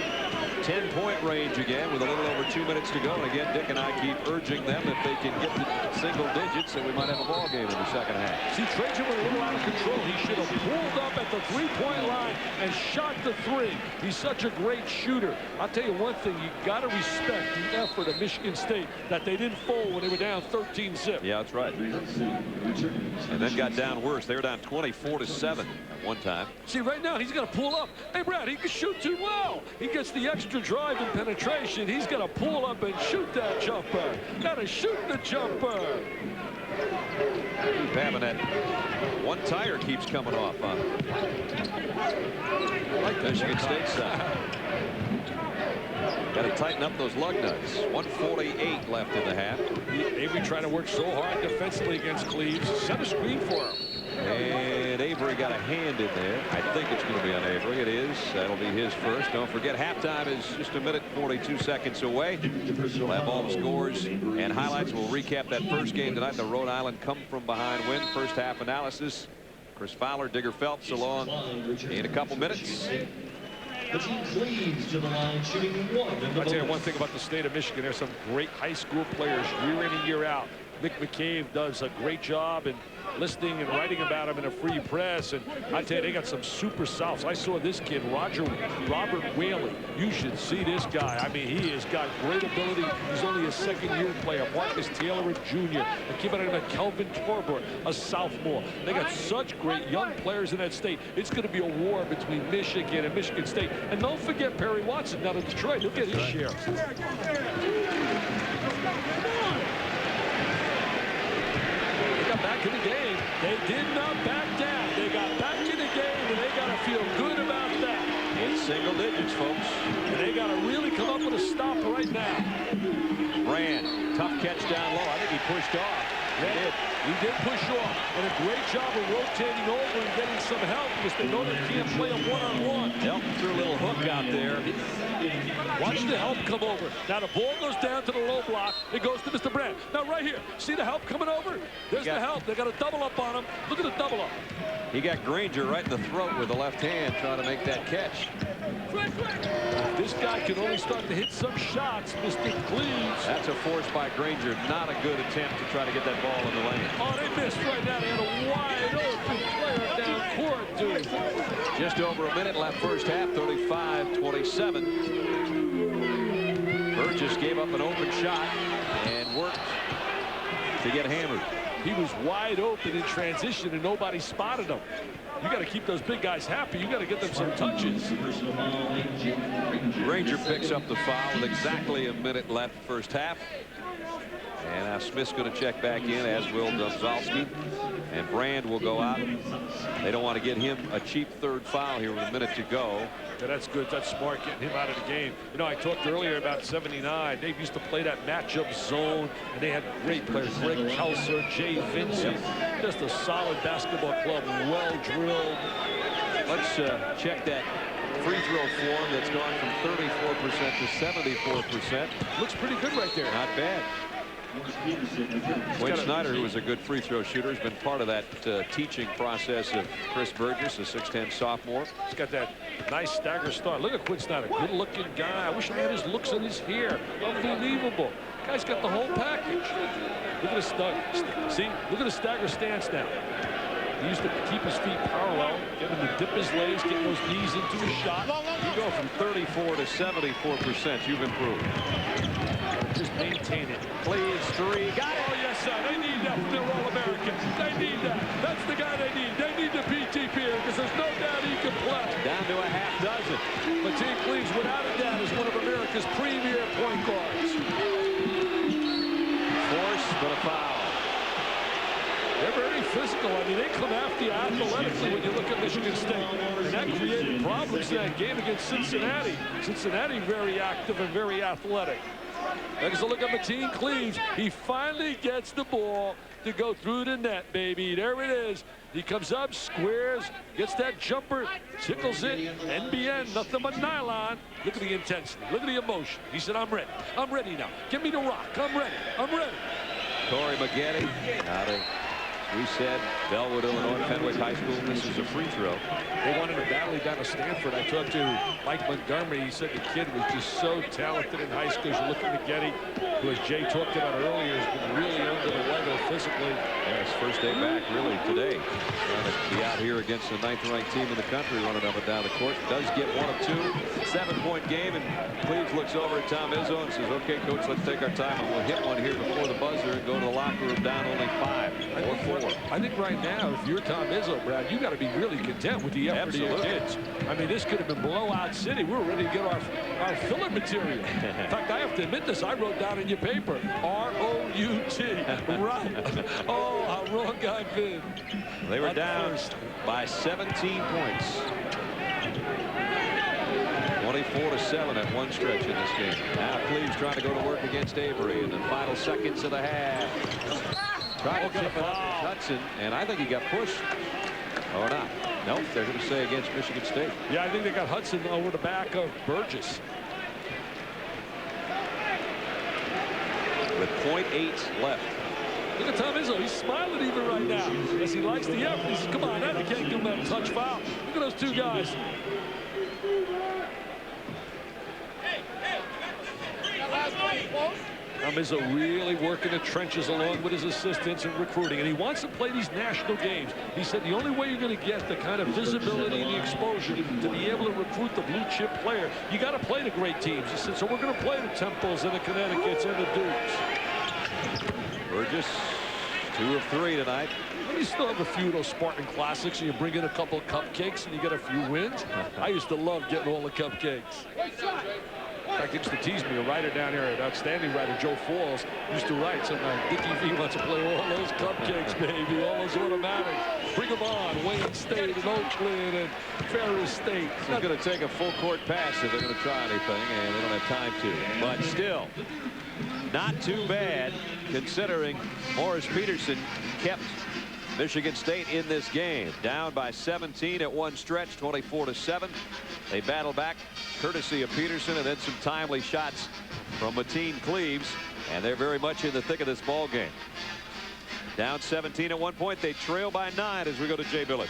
Speaker 8: 10-point range again with a little over 2 minutes to go. And again, Dick and I keep urging them if they can get to single digits, and we might have a ball game in the second half.
Speaker 9: See, Trajan went a little out of control. He should have pulled up at the three-point line and shot the 3. He's such a great shooter. I'll tell you one thing, you got to respect the effort of Michigan State that they didn't fold when they were down 13-zip.
Speaker 8: Yeah, that's right. And then got down worse. They were down 24-7 at one time.
Speaker 9: See, right now he's got to pull up. Hey, Brad, he can shoot too well. He gets the extra drive and penetration. He's got to pull up and shoot that jumper. Got to shoot the jumper.
Speaker 8: Keep having that. One tire keeps coming off on him.
Speaker 9: Like
Speaker 8: Michigan State side. Got to tighten up those lug nuts. 1:48 left in the half.
Speaker 9: Avery trying to work so hard defensively against Cleaves. Set a screen for him.
Speaker 8: And Avery got a hand in there. I think it's going to be on Avery. It is. That'll be his first. Don't forget, halftime is just a minute 42 seconds away. We'll have all the scores and highlights. We'll recap that first game tonight. The Rhode Island come-from-behind win. First half analysis. Chris Fowler, Digger Phelps along in a couple minutes.
Speaker 12: Mateen Cleaves to the line, shooting 1.
Speaker 9: I'll tell you one thing about the state of Michigan. There's some great high school players year in and year out. Nick McCabe does a great job in listening and writing about him in a free press. And I tell you, they got some super softs. I saw this kid, Robert Whaley. You should see this guy. I mean, he has got great ability. He's only a second-year player. Marcus Taylor, a junior. A kid by the name of Kelvin Torbert, a sophomore. They got such great young players in that state. It's going to be a war between Michigan and Michigan State. And don't forget Perry Watson down in Detroit. He'll get his share. Back in the game. They did not back down. They got back in the game, and they got to feel good about that.
Speaker 8: In single digits, folks.
Speaker 9: And they got to really come up with a stop right now.
Speaker 8: Brand, tough catch down low. I think he pushed off.
Speaker 9: He did push off, and a great job of rotating over and getting some help because they know they can't play a one-on-one.
Speaker 8: Help threw a little hook out there.
Speaker 9: Watch the help come over. Now the ball goes down to the low block. It goes to Mr. Brand. Now right here, see the help coming over? There's the help. They got a double up on him. Look at the double up.
Speaker 8: He got Granger right in the throat with the left hand trying to make that catch.
Speaker 9: This guy can only start to hit some shots, Mr. Cleaves.
Speaker 8: That's a force by Granger. Not a good attempt to try to get that ball in the lane.
Speaker 9: Oh, they missed right now. They had a wide open player down court, dude.
Speaker 8: Just over a minute left first half, 35-27. Burgess gave up an open shot and worked to get hammered.
Speaker 9: He was wide open in transition and nobody spotted him. You got to keep those big guys happy. You got to get them some touches.
Speaker 8: Granger picks up the foul with exactly a minute left first half. And now Smith's going to check back in, as will Domzalski. And Brand will go out. They don't want to get him a cheap third foul here with a minute to go.
Speaker 9: Yeah, that's good. That's smart, getting him out of the game. You know, I talked earlier about 79. They used to play that matchup zone, and they had great players. Greg Kelser, Jay Vincent. Just a solid basketball club, well drilled.
Speaker 8: Let's check that free throw form that's gone from 34% to 74%.
Speaker 9: Looks pretty good right there.
Speaker 8: Not bad. Wayne Snyder, who was a good free throw shooter, has been part of that teaching process of Chris Burgess, a 6'10 sophomore.
Speaker 9: He's got that nice stagger start. Look at Quinn Snyder, good looking guy. I wish I had his looks in his hair. Unbelievable. Guy's got the whole package. Look at his see, look at the stagger stance now. He used to keep his feet parallel, get him to dip his legs, get those knees into his shot.
Speaker 8: You go from 34 to 74%. You've improved.
Speaker 9: Just maintain it.
Speaker 8: Cleaves three. Got it.
Speaker 9: Oh, yes, sir. They need that from their All-American. They need that. That's the guy they need. They need the PTP here because there's no doubt he can play.
Speaker 8: Down to a half dozen.
Speaker 9: Mateen Cleaves, without a doubt, is one of America's premier point guards.
Speaker 8: Force, but a foul.
Speaker 9: They're very physical. I mean, they come after you athletically when you look at Michigan State. And that created problems in that game against Cincinnati. Cincinnati very active and very athletic. There's a look at Mateen Cleaves. He finally gets the ball to go through the net, baby. There it is. He comes up, squares, gets that jumper, tickles it. NBN, nothing but nylon. Look at the intensity. Look at the emotion. He said, I'm ready. I'm ready now. Give me the rock. I'm ready. I'm ready.
Speaker 8: Corey Maggette out of, we said, Bellwood, Illinois, Fenwick High School. This is a free throw.
Speaker 9: They wanted to battle down to Stanford. I talked to Mike Montgomery. He said the kid was just so talented in high school. You look at Maggette, who, as Jay talked about earlier, has been really under the weather physically.
Speaker 8: Yeah, his first day back, really, today. Trying to be out here against the 9th-ranked team in the country, running up and down the court. Does get 1 of 2. 7-point game, and Cleaves looks over at Tom Izzo and says, okay, coach, let's take our time, and we'll hit one here before the buzzer and go to the locker room down only 5 or 4.
Speaker 9: I think right now, if you're Tom Izzo, Brad, you got to be really content with the effort of your kids. I mean, this could have been blowout city. We're ready to get our filler material. In fact, I have to admit this. I wrote down in your paper, R-O-U-T. Right. Oh, how wrong I've been.
Speaker 8: They were down by 17 points. 24-7 at one stretch in this game. Now Cleaves trying to go to work against Avery in the final seconds of the half. Tried to tip it up to Hudson, and I think he got pushed. Or not. Nope, they're going to say against Michigan State.
Speaker 9: Yeah, I think they got Hudson over the back of Burgess.
Speaker 8: With .8 left.
Speaker 9: Look at Tom Izzo. He's smiling even right now as he likes the effort. He says, come on, I can't give him that touch foul. Look at those two guys. Tom Izzo really working the trenches along with his assistants and recruiting, and he wants to play these national games. He said the only way you're going to get the kind of visibility and the exposure to be able to recruit the blue chip player, you got to play the great teams. He said, so we're going to play the Temples and the Connecticuts and the Dukes.
Speaker 8: Burgess, 2 of 3 tonight.
Speaker 9: You still have a few of those Spartan classics, and you bring in a couple of cupcakes, and you get a few wins. I used to love getting all the cupcakes. In fact, he used to tease me. A writer down here, an outstanding writer, Joe Falls, used to write sometimes, Dickie V wants to play all those cupcakes, baby, all those automatics. Bring them on, Wayne State and Oakland and Ferris State.
Speaker 8: It's not going to take a full court pass if they're going to try anything, and they don't have time to. But still, not too bad, considering Morris Peterson kept Michigan State in this game. Down by 17 at one stretch, 24-7. They battle back courtesy of Peterson, and then some timely shots from Mateen Cleaves, and they're very much in the thick of this ball game. Down 17 at one point. They trail by 9 as we go to Jay Billis.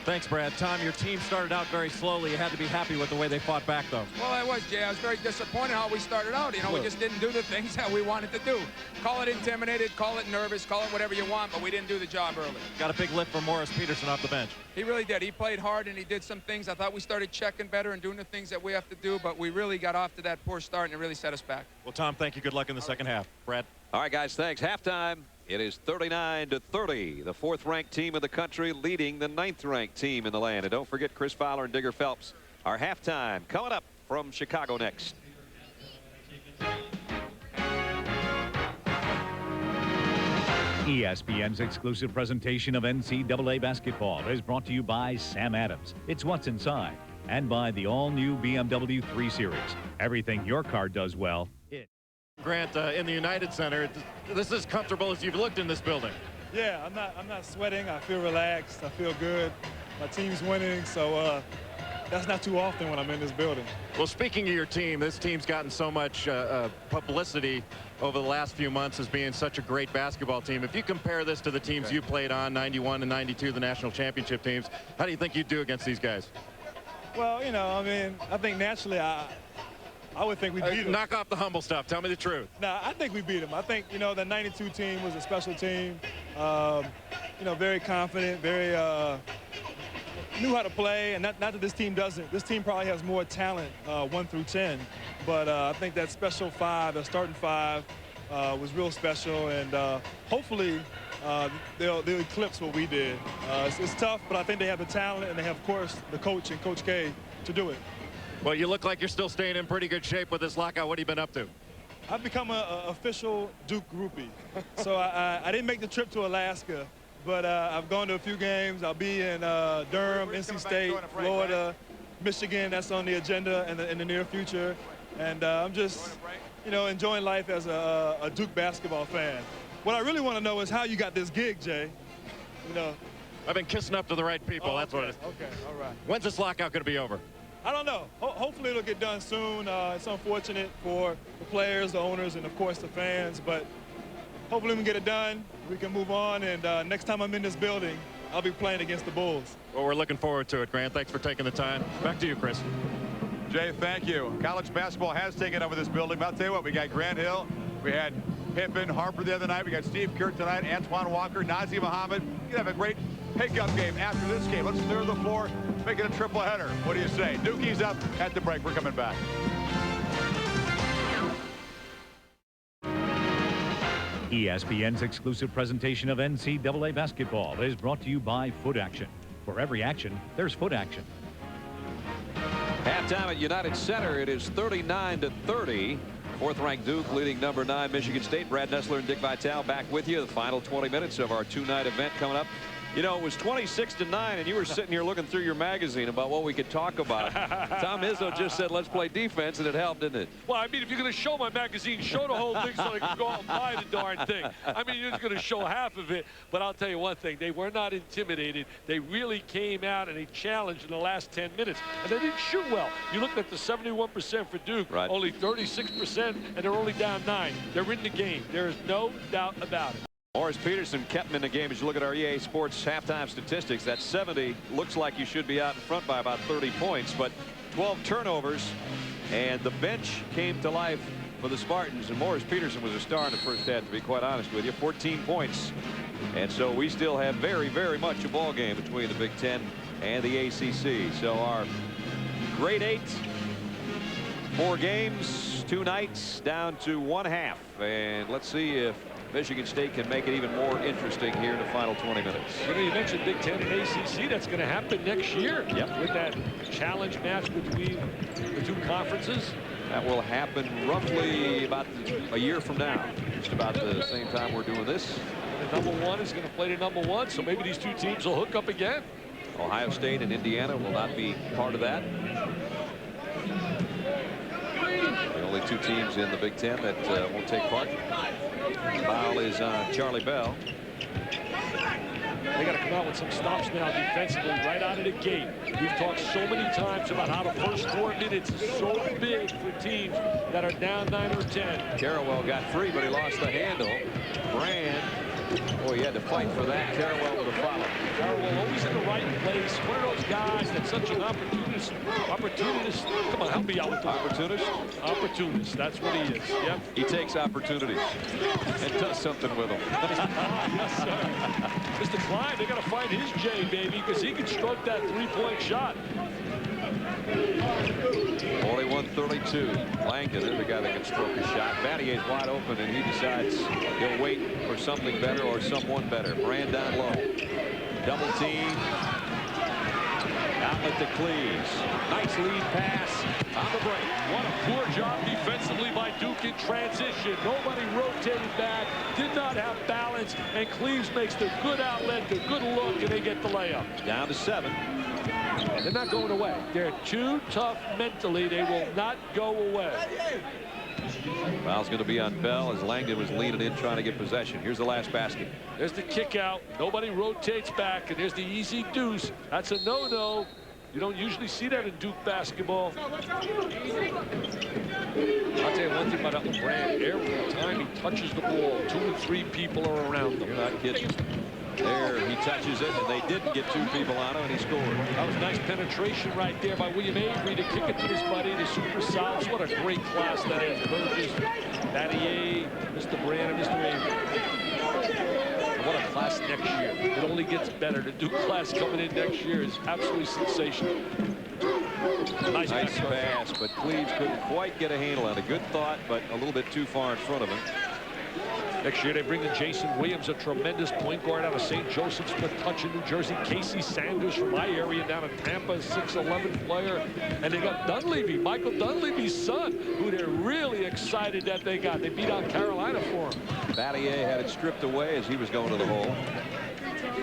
Speaker 11: Thanks, Brad. Tom, your team started out very slowly. You had to be happy with the way they fought back, though.
Speaker 13: Well, I was, Jay. I was very disappointed how we started out. You know, we just didn't do the things that we wanted to do. Call it intimidated, call it nervous, call it whatever you want, but we didn't do the job early.
Speaker 11: Got a big lift from Morris Peterson off the bench.
Speaker 13: He really did. He played hard, and he did some things. I thought we started checking better and doing the things that we have to do, but we really got off to that poor start, and it really set us back.
Speaker 11: Well, Tom, thank you. Good luck in the second half. Brad.
Speaker 8: All right, guys, thanks. Halftime. It is 39-30. The 4th-ranked team in the country leading the 9th-ranked team in the land. And don't forget Chris Fowler and Digger Phelps. Our halftime coming up from Chicago next.
Speaker 10: ESPN's exclusive presentation of NCAA basketball is brought to you by Sam Adams. It's what's inside. And by the all-new BMW 3 Series. Everything your car does well,
Speaker 11: Grant, in the United Center, this is as comfortable as you've looked in this building.
Speaker 14: Yeah, I'm not sweating. I feel relaxed. I feel good. My team's winning, so that's not too often when I'm in this building.
Speaker 11: Well, speaking of your team, this team's gotten so much publicity over the last few months as being such a great basketball team. If you compare this to the teams you played on, 91 and 92, the national championship teams, how do you think you'd do against these guys?
Speaker 14: Well, you know, I mean, I think naturally I would think we beat them.
Speaker 11: Knock off the humble stuff. Tell me the truth.
Speaker 14: Nah, I think we beat them. I think, you know, the 92 team was a special team. You know, very confident, very knew how to play, and not that this team doesn't. This team probably has more talent 1 through 10, but I think that special 5, the starting 5, was real special, and hopefully they'll eclipse what we did. It's tough, but I think they have the talent, and they have, of course, the coach and Coach K to do it.
Speaker 11: Well, you look like you're still staying in pretty good shape with this lockout. What have you been up to?
Speaker 14: I've become an official Duke groupie. So I didn't make the trip to Alaska, but I've gone to a few games. I'll be in Durham, NC State, Florida, Michigan. That's on the agenda in the near future. And I'm just, you know, enjoying life as a Duke basketball fan. What I really want to know is how you got this gig, Jay. You know.
Speaker 11: I've been kissing up to the right people. That's what it is.
Speaker 14: Okay, all right.
Speaker 11: When's this lockout going to be over?
Speaker 14: I don't know. Hopefully it'll get done soon. It's unfortunate for the players, the owners, and of course the fans, but hopefully we can get it done. We can move on, and next time I'm in this building, I'll be playing against the Bulls.
Speaker 11: Well, we're looking forward to it, Grant. Thanks for taking the time. Back to you, Chris.
Speaker 6: Jay, thank you. College basketball has taken over this building. But I'll tell you what, we got Grant Hill, we had Pippen, Harper the other night, we got Steve Kerr tonight, Antoine Walker, Nazir Muhammad. You can have a great pickup game after this game. Let's clear the floor, make it a triple header. What do you say? Dookie's up at the break. We're coming back.
Speaker 10: ESPN's exclusive presentation of NCAA basketball is brought to you by Foot Action. For every action, there's Foot Action.
Speaker 8: Halftime at United Center. It is 39-30. 4th-ranked Duke leading number 9 Michigan State. Brad Nessler and Dick Vitale back with you. The final 20 minutes of our 2-night event coming up. You know, it was 26-9, and you were sitting here looking through your magazine about what we could talk about. Tom Izzo just said, let's play defense, and it helped, didn't it?
Speaker 9: Well, I mean, if you're going to show my magazine, show the whole thing so I can go out and buy the darn thing. I mean, you're just going to show half of it. But I'll tell you one thing. They were not intimidated. They really came out and they challenged in the last 10 minutes. And they didn't shoot well. You looked at the 71% for Duke,
Speaker 8: right.
Speaker 9: Only 36%, and they're only down 9. They're in the game. There is no doubt about it.
Speaker 8: Morris Peterson kept him in the game. As you look at our EA Sports halftime statistics, that 70 looks like you should be out in front by about 30 points, but 12 turnovers, and the bench came to life for the Spartans, and Morris Peterson was a star in the first half, to be quite honest with you. 14 points. And so we still have very, very much a ball game between the Big Ten and the ACC. So our grade 8, 4 games, 2 nights, down to 1 half. And let's see if Michigan State can make it even more interesting here in the final 20 minutes.
Speaker 9: You know, you mentioned Big Ten and ACC. That's going to happen next year.
Speaker 8: Yep.
Speaker 9: With that challenge match between the 2 conferences.
Speaker 8: That will happen roughly about a year from now. Just about the same time we're doing this.
Speaker 9: The number 1 is going to play the number 1, so maybe these 2 teams will hook up again.
Speaker 8: Ohio State and Indiana will not be part of that. The only 2 teams in the Big Ten that won't take part. Foul is on Charlie Bell.
Speaker 9: They got to come out with some stops now defensively right out of the gate. We've talked so many times about how the first 4 minutes is so big for teams that are down 9 or 10.
Speaker 8: Carrawell got free, but he lost the handle. Brand, boy, he had to fight for that. Carrawell with a foul.
Speaker 9: Carrawell always in the right place. One of those guys that's such an opportunist. Come on, help me out with the
Speaker 8: opportunist.
Speaker 9: Opportunist. That's what he is. Yep.
Speaker 8: He takes opportunities and does something with them.
Speaker 9: Yes, sir. Mr. Klein, they got to find his J, baby, because he can stroke that 3-point shot.
Speaker 8: 41-32. Langdon is the guy that can stroke a shot. Battier's wide open, and he decides he'll wait for something better or someone better. Brand down low. Double team. Outlet to Cleaves. Nice lead pass on the break.
Speaker 9: What a poor job defensively by Duke in transition. Nobody rotated back, did not have balance, and Cleaves makes the good outlet, the good look, and they get the layup.
Speaker 8: Down to 7.
Speaker 9: And they're not going away. They're too tough mentally. They will not go away.
Speaker 8: Foul's going to be on Bell as Langdon was leaning in trying to get possession. Here's the last basket.
Speaker 9: There's the kick out. Nobody rotates back, and there's the easy deuce. That's a no-no. You don't usually see that in Duke basketball. I'll tell you one thing about Elton Brand. Every time he touches the ball, 2 or 3 people are around him.
Speaker 8: You're not kidding. There, he touches it, and they didn't get 2 people on him, and he scored.
Speaker 9: That was nice penetration right there by William Avery to kick it to his buddy, the Super Souths. What a great class that is. Burgess, Battier, Mr. Brand, and Mr. Avery. And what a class next year. It only gets better. The Duke class coming in next year is absolutely sensational. Nice
Speaker 8: pass, but Cleaves couldn't quite get a handle on it. Good thought, but a little bit too far in front of him.
Speaker 9: Next year, they bring in Jason Williams, a tremendous point guard out of St. Joseph's, Metuchen, New Jersey. Casey Sanders from my area down in Tampa, 6'11" player. And they got Dunleavy, Michael Dunleavy's son, who they're really excited that they got. They beat out Carolina for him.
Speaker 8: Battier had it stripped away as he was going to the hole.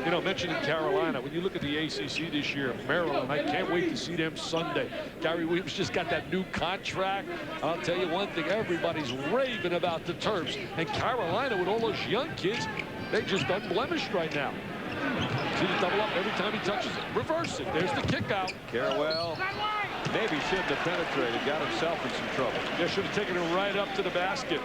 Speaker 9: You know, mentioning Carolina, when you look at the ACC this year, Maryland, I can't wait to see them Sunday. Gary Williams just got that new contract. I'll tell you one thing, everybody's raving about the Terps. And Carolina, with all those young kids, they just unblemished right now. See the double up every time he touches it. Reverse it. There's the kick out.
Speaker 8: Carrawell maybe shouldn't have penetrated, got himself in some trouble.
Speaker 9: Yeah, should have taken it right up to the basket.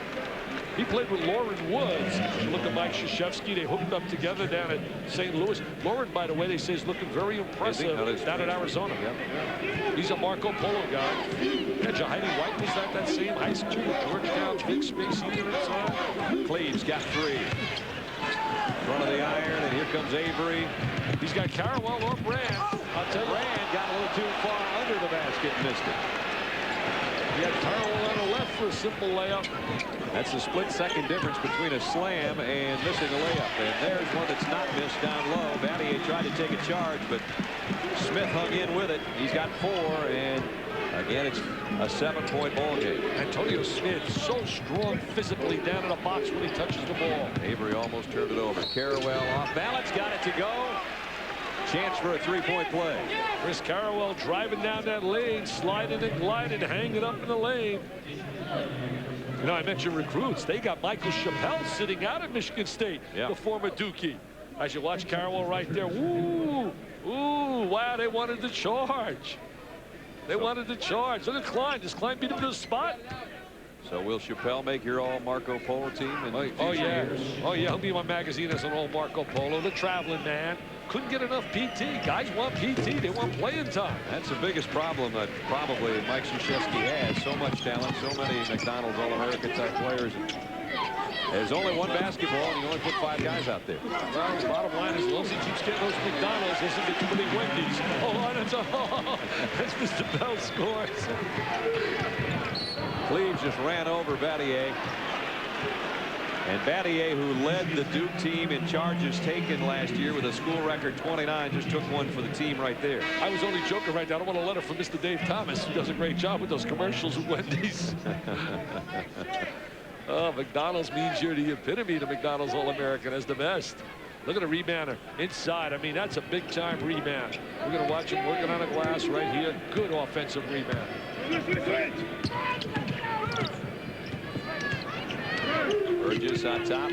Speaker 9: He played with Lauren Woods. You look at Mike Krzyzewski. They hooked up together down at St. Louis. Lauren, by the way, they say is looking very impressive down in Arizona.
Speaker 8: Yep.
Speaker 9: He's a Marco Polo guy. Yeah, Jahidi White was at that same high school. Georgetown's big space heater inside.
Speaker 8: Cleaves got 3. Front of the iron, and here comes Avery.
Speaker 9: He's got Carrawell or Brand.
Speaker 8: I'll tell you, Brand got a little too far under the basket and missed it.
Speaker 9: He had Carrawell on the left for a simple layup.
Speaker 8: That's the split-second difference between a slam and missing a layup. And there's one that's not missed down low. Battier tried to take a charge, but Smith hung in with it. He's got 4, and again, it's a 7-point ball game.
Speaker 9: Antonio Smith, so strong physically down in the box when he touches the ball.
Speaker 8: Avery almost turned it over. Carrawell off balance, got it to go. Chance for a 3-point play.
Speaker 9: Chris Carrawell driving down that lane, sliding and gliding, hanging up in the lane. You know, I mentioned recruits. They got Michael Chappelle sitting out at Michigan State, the former Dookie. As you watch Carrawell right there, ooh, wow, they wanted to charge. They wanted to charge. Look at Klein. Does Klein beat him to the spot?
Speaker 8: So will Chappelle make your all Marco Polo team in
Speaker 9: years? Oh, yeah, he'll be in my magazine as an all Marco Polo, the traveling man. couldn't get enough PT. Guys want PT. They want playing time.
Speaker 8: That's the biggest problem that probably Mike Krzyzewski has. So much talent, so many McDonald's All-American type players. There's only one basketball, and you only put 5 guys out there.
Speaker 9: Well, the bottom line is, as long as he keeps getting those McDonald's, he doesn't get too many Wendy's. That's Mr. Bell scores.
Speaker 8: Cleaves just ran over Battier. And Battier, who led the Duke team in charges taken last year with a school record 29, just took one for the team right there.
Speaker 9: I was only joking right now. I don't want a letter from Mr. Dave Thomas. He does a great job with those commercials with Wendy's. Oh, McDonald's means you're the epitome of McDonald's All-American as the best. Look at the rebounder inside. I mean, that's a big-time rebound. We're going to watch him working on the glass right here. Good offensive rebound.
Speaker 8: Burgess on top.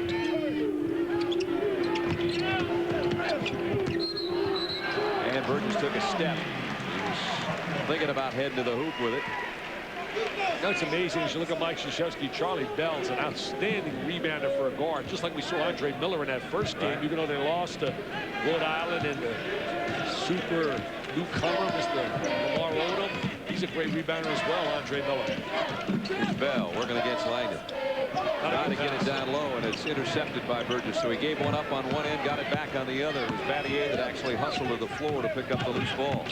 Speaker 8: And Burgess took a step. He was thinking about heading to the hoop with it.
Speaker 9: That's amazing. As you look at Mike Krzyzewski, Charlie Bell's an outstanding rebounder for a guard. Just like we saw Andre Miller in that first game, even though they lost to Rhode Island and the super newcomer, Mr. Lamar Odom. He's a great rebounder as well, Andre Miller.
Speaker 8: Here's Bell working against Langdon. Trying to get it down low, and it's intercepted by Burgess. So he gave one up on one end, got it back on the other. It was Battier that actually hustled to the floor to pick up the loose ball.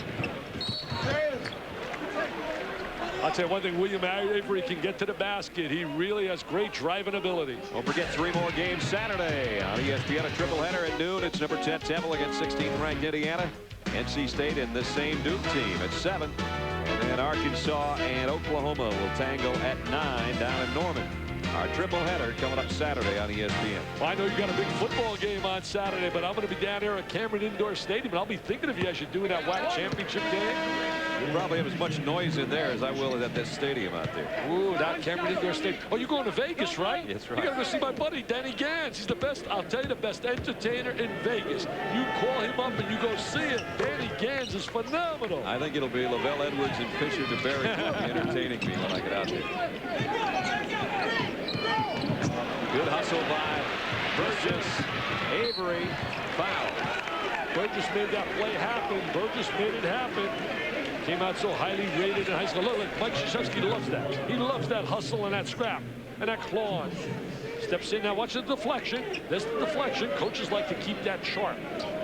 Speaker 9: I'll tell you one thing, William Avery can get to the basket. He really has great driving ability.
Speaker 8: Don't forget 3 more games Saturday on ESPN. A tripleheader at noon. It's number 10 Temple against 16th ranked Indiana. NC State and the same Duke team at 7. And then Arkansas and Oklahoma will tangle at 9 down in Norman. Our tripleheader coming up Saturday on ESPN.
Speaker 9: Well, I know you got a big football game on Saturday, but I'm going to be down there at Cameron Indoor Stadium, and I'll be thinking of you as you're doing that WAC championship game.
Speaker 8: You'll probably have as much noise in there as I will at this stadium out there.
Speaker 9: Ooh, that Cameron Indoor Stadium. Oh, you're going to Vegas, right?
Speaker 8: That's right.
Speaker 9: You got to go see my buddy, Danny Gans. He's the best, I'll tell you, the best entertainer in Vegas. You call him up and you go see him. Danny Gans is phenomenal.
Speaker 8: I think it'll be Lavelle Edwards and Fisher DeBerry entertaining me when I get out there. Good hustle by Burgess. Avery foul.
Speaker 9: Burgess made that play happen. Burgess made it happen. Came out so highly rated in high school. Look, Mike Krzyzewski loves that. He loves that hustle and that scrap and that clawing. Steps in now. Watch the deflection. That's the deflection. Coaches like to keep that sharp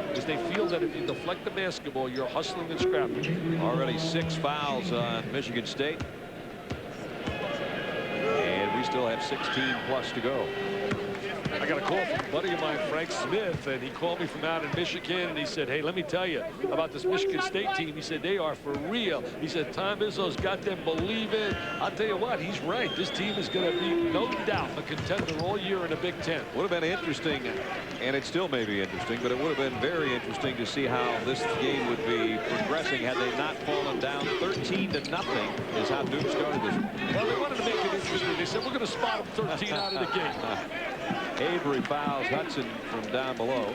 Speaker 9: because they feel that if you deflect the basketball, you're hustling and scrapping.
Speaker 8: Already 6 fouls on Michigan State. And we still have 16 plus to go.
Speaker 9: I got a call from a buddy of mine, Frank Smith, and he called me from out in Michigan, and he said, hey, let me tell you about this Michigan State team. He said, they are for real. He said, Tom Izzo's got them believing. I'll tell you what, he's right. This team is going to be, no doubt, a contender all year in the Big Ten.
Speaker 8: Would have been interesting, and it still may be interesting, but it would have been very interesting to see how this game would be progressing had they not fallen down 13-0 is how Duke started this one.
Speaker 9: Well, they wanted to make it interesting. They said, we're going to spot them 13 out of the game.
Speaker 8: Avery fouls Hudson from down below.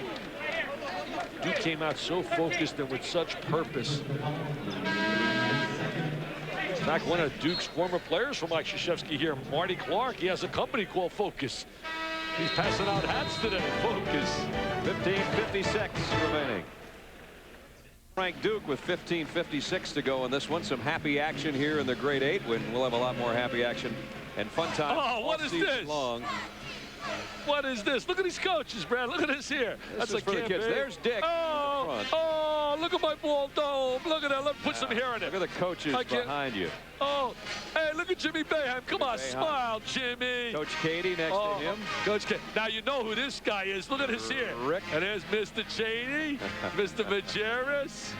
Speaker 9: Duke came out so focused and with such purpose. In fact, one of Duke's former players from Mike Krzyzewski here, Marty Clark, he has a company called Focus. He's passing out hats today. Focus.
Speaker 8: 15:56 remaining. Frank Duke with 15:56 to go in this one. Some happy action here in the Grade 8 when we'll have a lot more happy action and fun time.
Speaker 9: Oh, what is this?
Speaker 8: Long.
Speaker 9: What is this? Look at these coaches, Brad. Look at this here.
Speaker 8: That's
Speaker 9: a
Speaker 8: for the kids. There's Dick.
Speaker 9: Oh, look at my ball dome. Look at that. Let me put some hair in it.
Speaker 8: Look at the coaches behind you.
Speaker 9: Oh, hey, look at Jimmy Boeheim. Come on, smile, Jimmy.
Speaker 8: Coach Katie next to him.
Speaker 9: Coach Katie. Now you know who this guy is. Look at his hair.
Speaker 8: Rick.
Speaker 9: And there's Mr. Cheney, Mr. Majerus.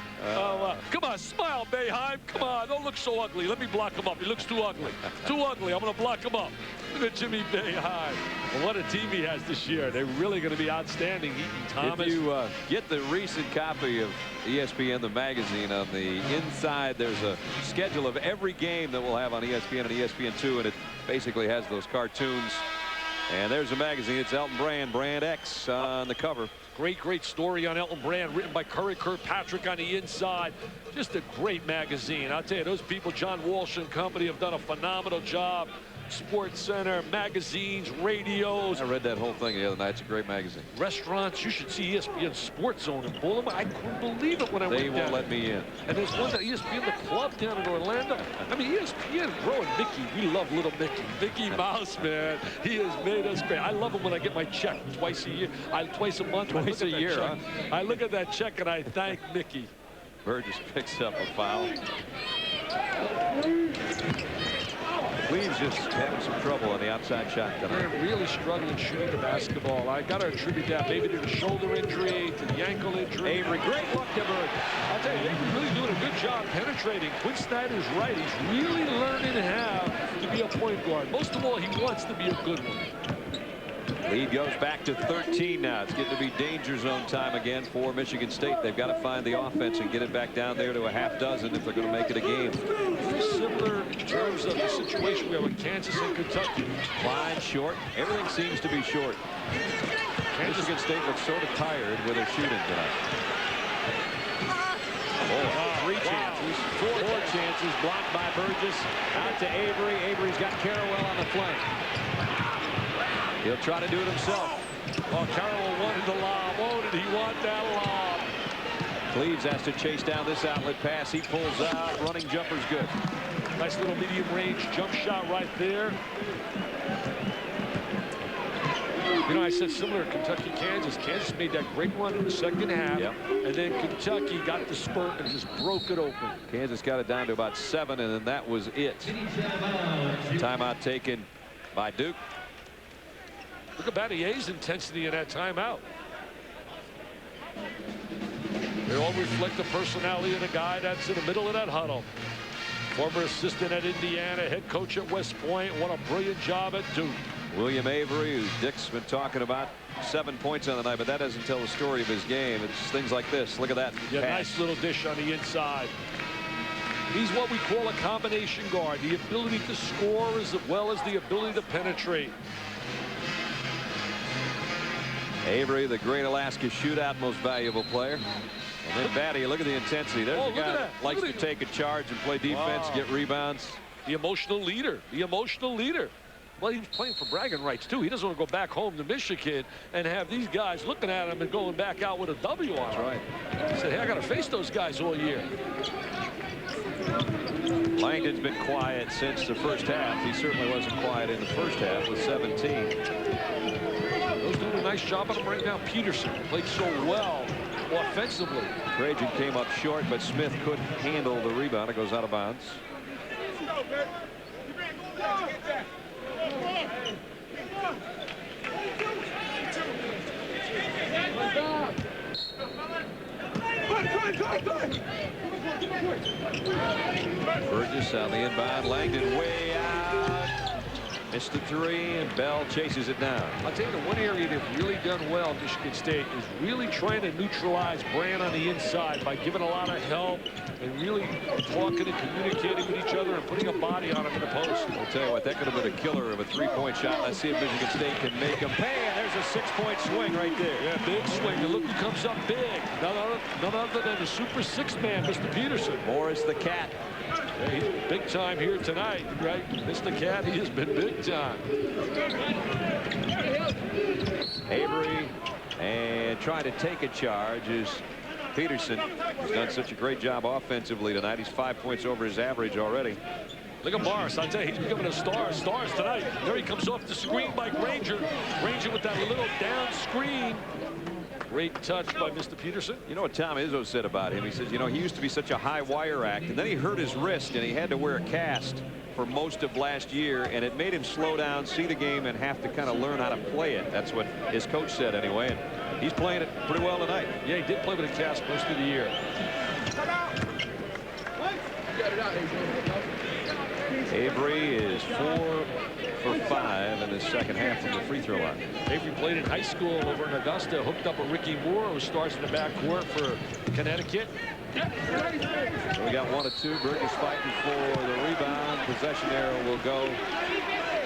Speaker 9: Come on, smile, Boeheim. Come on, don't look so ugly. Let me block him up. He looks too ugly. Too ugly. I'm going to block him up. Look at Jimmy Boeheim. Well, what a team he has this year. They're really going to be outstanding. Eaton Thomas.
Speaker 8: If you get the recent copy of ESPN, the magazine, on the inside, there's a schedule of every game that we'll have on ESPN and ESPN2, and it basically has those cartoons. And there's a magazine. It's Elton Brand, Brand X on the cover.
Speaker 9: Great story on Elton Brand, written by Curry Kirkpatrick on the inside. Just a great magazine. I'll tell you, those people, John Walsh and company, have done a phenomenal job. Sports Center, magazines, radios.
Speaker 8: I read that whole thing the other night. It's a great magazine.
Speaker 9: Restaurants. You should see ESPN Sports Zone in Boulevard. I couldn't believe it when I went down.
Speaker 8: They won't let me in.
Speaker 9: And there's one that ESPN, the club down in Orlando. I mean, ESPN growing Mickey. We love little Mickey. Mickey Mouse, man. He has made us great. I love him when I get my check twice a year. Twice a month.
Speaker 8: Twice a year, huh?
Speaker 9: I look at that check and I thank Mickey.
Speaker 8: Burgess picks up a foul. Cleaves just having some trouble on the outside shot tonight.
Speaker 9: They're really struggling shooting the basketball. I got to attribute that maybe to the shoulder injury, to the ankle injury.
Speaker 8: Avery, great look to Burgess.
Speaker 9: I'll tell you, Avery really doing a good job penetrating. Quinn Snyder's right. He's really learning how to be a point guard. Most of all, he wants to be a good one.
Speaker 8: Lead goes back to 13 now. It's getting to be danger zone time again for Michigan State. They've got to find the offense and get it back down there to a half dozen if they're going to make it a game.
Speaker 9: Very similar in terms of the situation we have with Kansas and Kentucky.
Speaker 8: Klein short. Everything seems to be short. Michigan State looks sort of tired with their shooting tonight. Three chances. Four chances blocked by Burgess. Out to Avery. Avery's got Carrawell on the flank. He'll try to do it himself.
Speaker 9: Oh, Carroll wanted the lob. Oh, did he want that lob?
Speaker 8: Cleaves has to chase down this outlet pass. He pulls out. Running jumper's good.
Speaker 9: Nice little medium range jump shot right there. You know, I said similar to Kentucky, Kansas. Kansas made that great run in the second half.
Speaker 8: Yep.
Speaker 9: And then Kentucky got the spurt and just broke it open.
Speaker 8: Kansas got it down to about 7, and then that was it. Timeout taken by Duke.
Speaker 9: Look at Battier's intensity in that timeout. They all reflect the personality of the guy that's in the middle of that huddle. Former assistant at Indiana, head coach at West Point. What a brilliant job at Duke.
Speaker 8: William Avery, who Dick's been talking about, 7 points on the night, but that doesn't tell the story of his game. It's things like this. Look at that
Speaker 9: Yeah,
Speaker 8: pass.
Speaker 9: nice little dish on the inside. He's what we call a combination guard. The ability to score as well as the ability to penetrate.
Speaker 8: Avery, the Great Alaska Shootout, most valuable player. And then Batty, look at the intensity. There's a guy that likes to take a charge and play defense, get rebounds.
Speaker 9: The emotional leader. The emotional leader. Well, he was playing for bragging rights, too. He doesn't want to go back home to Michigan and have these guys looking at him and going back out with a W on him.
Speaker 8: That's right.
Speaker 9: He said, hey, I got to face those guys all year.
Speaker 8: Langdon's been quiet since the first half. He certainly wasn't quiet in the first half with 17.
Speaker 9: Those doing a nice job on him right now. Peterson played so well offensively.
Speaker 8: Trajan came up short, but Smith couldn't handle the rebound. It goes out of bounds. Burgess on the inbound. Langdon way out. Missed the three, and Bell chases it down.
Speaker 9: I'll tell you, the one area they've really done well, Michigan State, is really trying to neutralize Brand on the inside by giving a lot of help and really talking and communicating with each other and putting a body on him in the post.
Speaker 8: I'll tell you what, that could have been a killer of a three-point shot. Let's see if Michigan State can make him pay, and there's a 6-point swing right there.
Speaker 9: Yeah, big swing. And look who comes up big. None other than the Super Six man, Mr. Peterson.
Speaker 8: Morris the Cat.
Speaker 9: Yeah, he's big time here tonight, right? Mr. Cat, he has been big time.
Speaker 8: Avery, and trying to take a charge is Peterson. He's done such a great job offensively tonight. He's 5 points over his average already.
Speaker 9: Look at Morris. I tell you, he's becoming a star. Stars tonight. There he comes off the screen by Granger. Granger with that little down screen. Great touch by Mr. Peterson.
Speaker 8: You know what Tom Izzo said about him? He says, you know, he used to be such a high wire act, and then he hurt his wrist, and he had to wear a cast for most of last year, and it made him slow down, see the game, and have to kind of learn how to play it. That's what his coach said anyway, and he's playing it pretty well tonight.
Speaker 9: Yeah, he did play with a cast most of the year.
Speaker 8: Avery is 4 for 5 in the second half from the free throw line.
Speaker 9: Avery played in high school over in Augusta, hooked up with Ricky Moore, who starts in the backcourt for Connecticut.
Speaker 8: So we got 1 of 2. Burgess fighting for the rebound. Possession arrow will go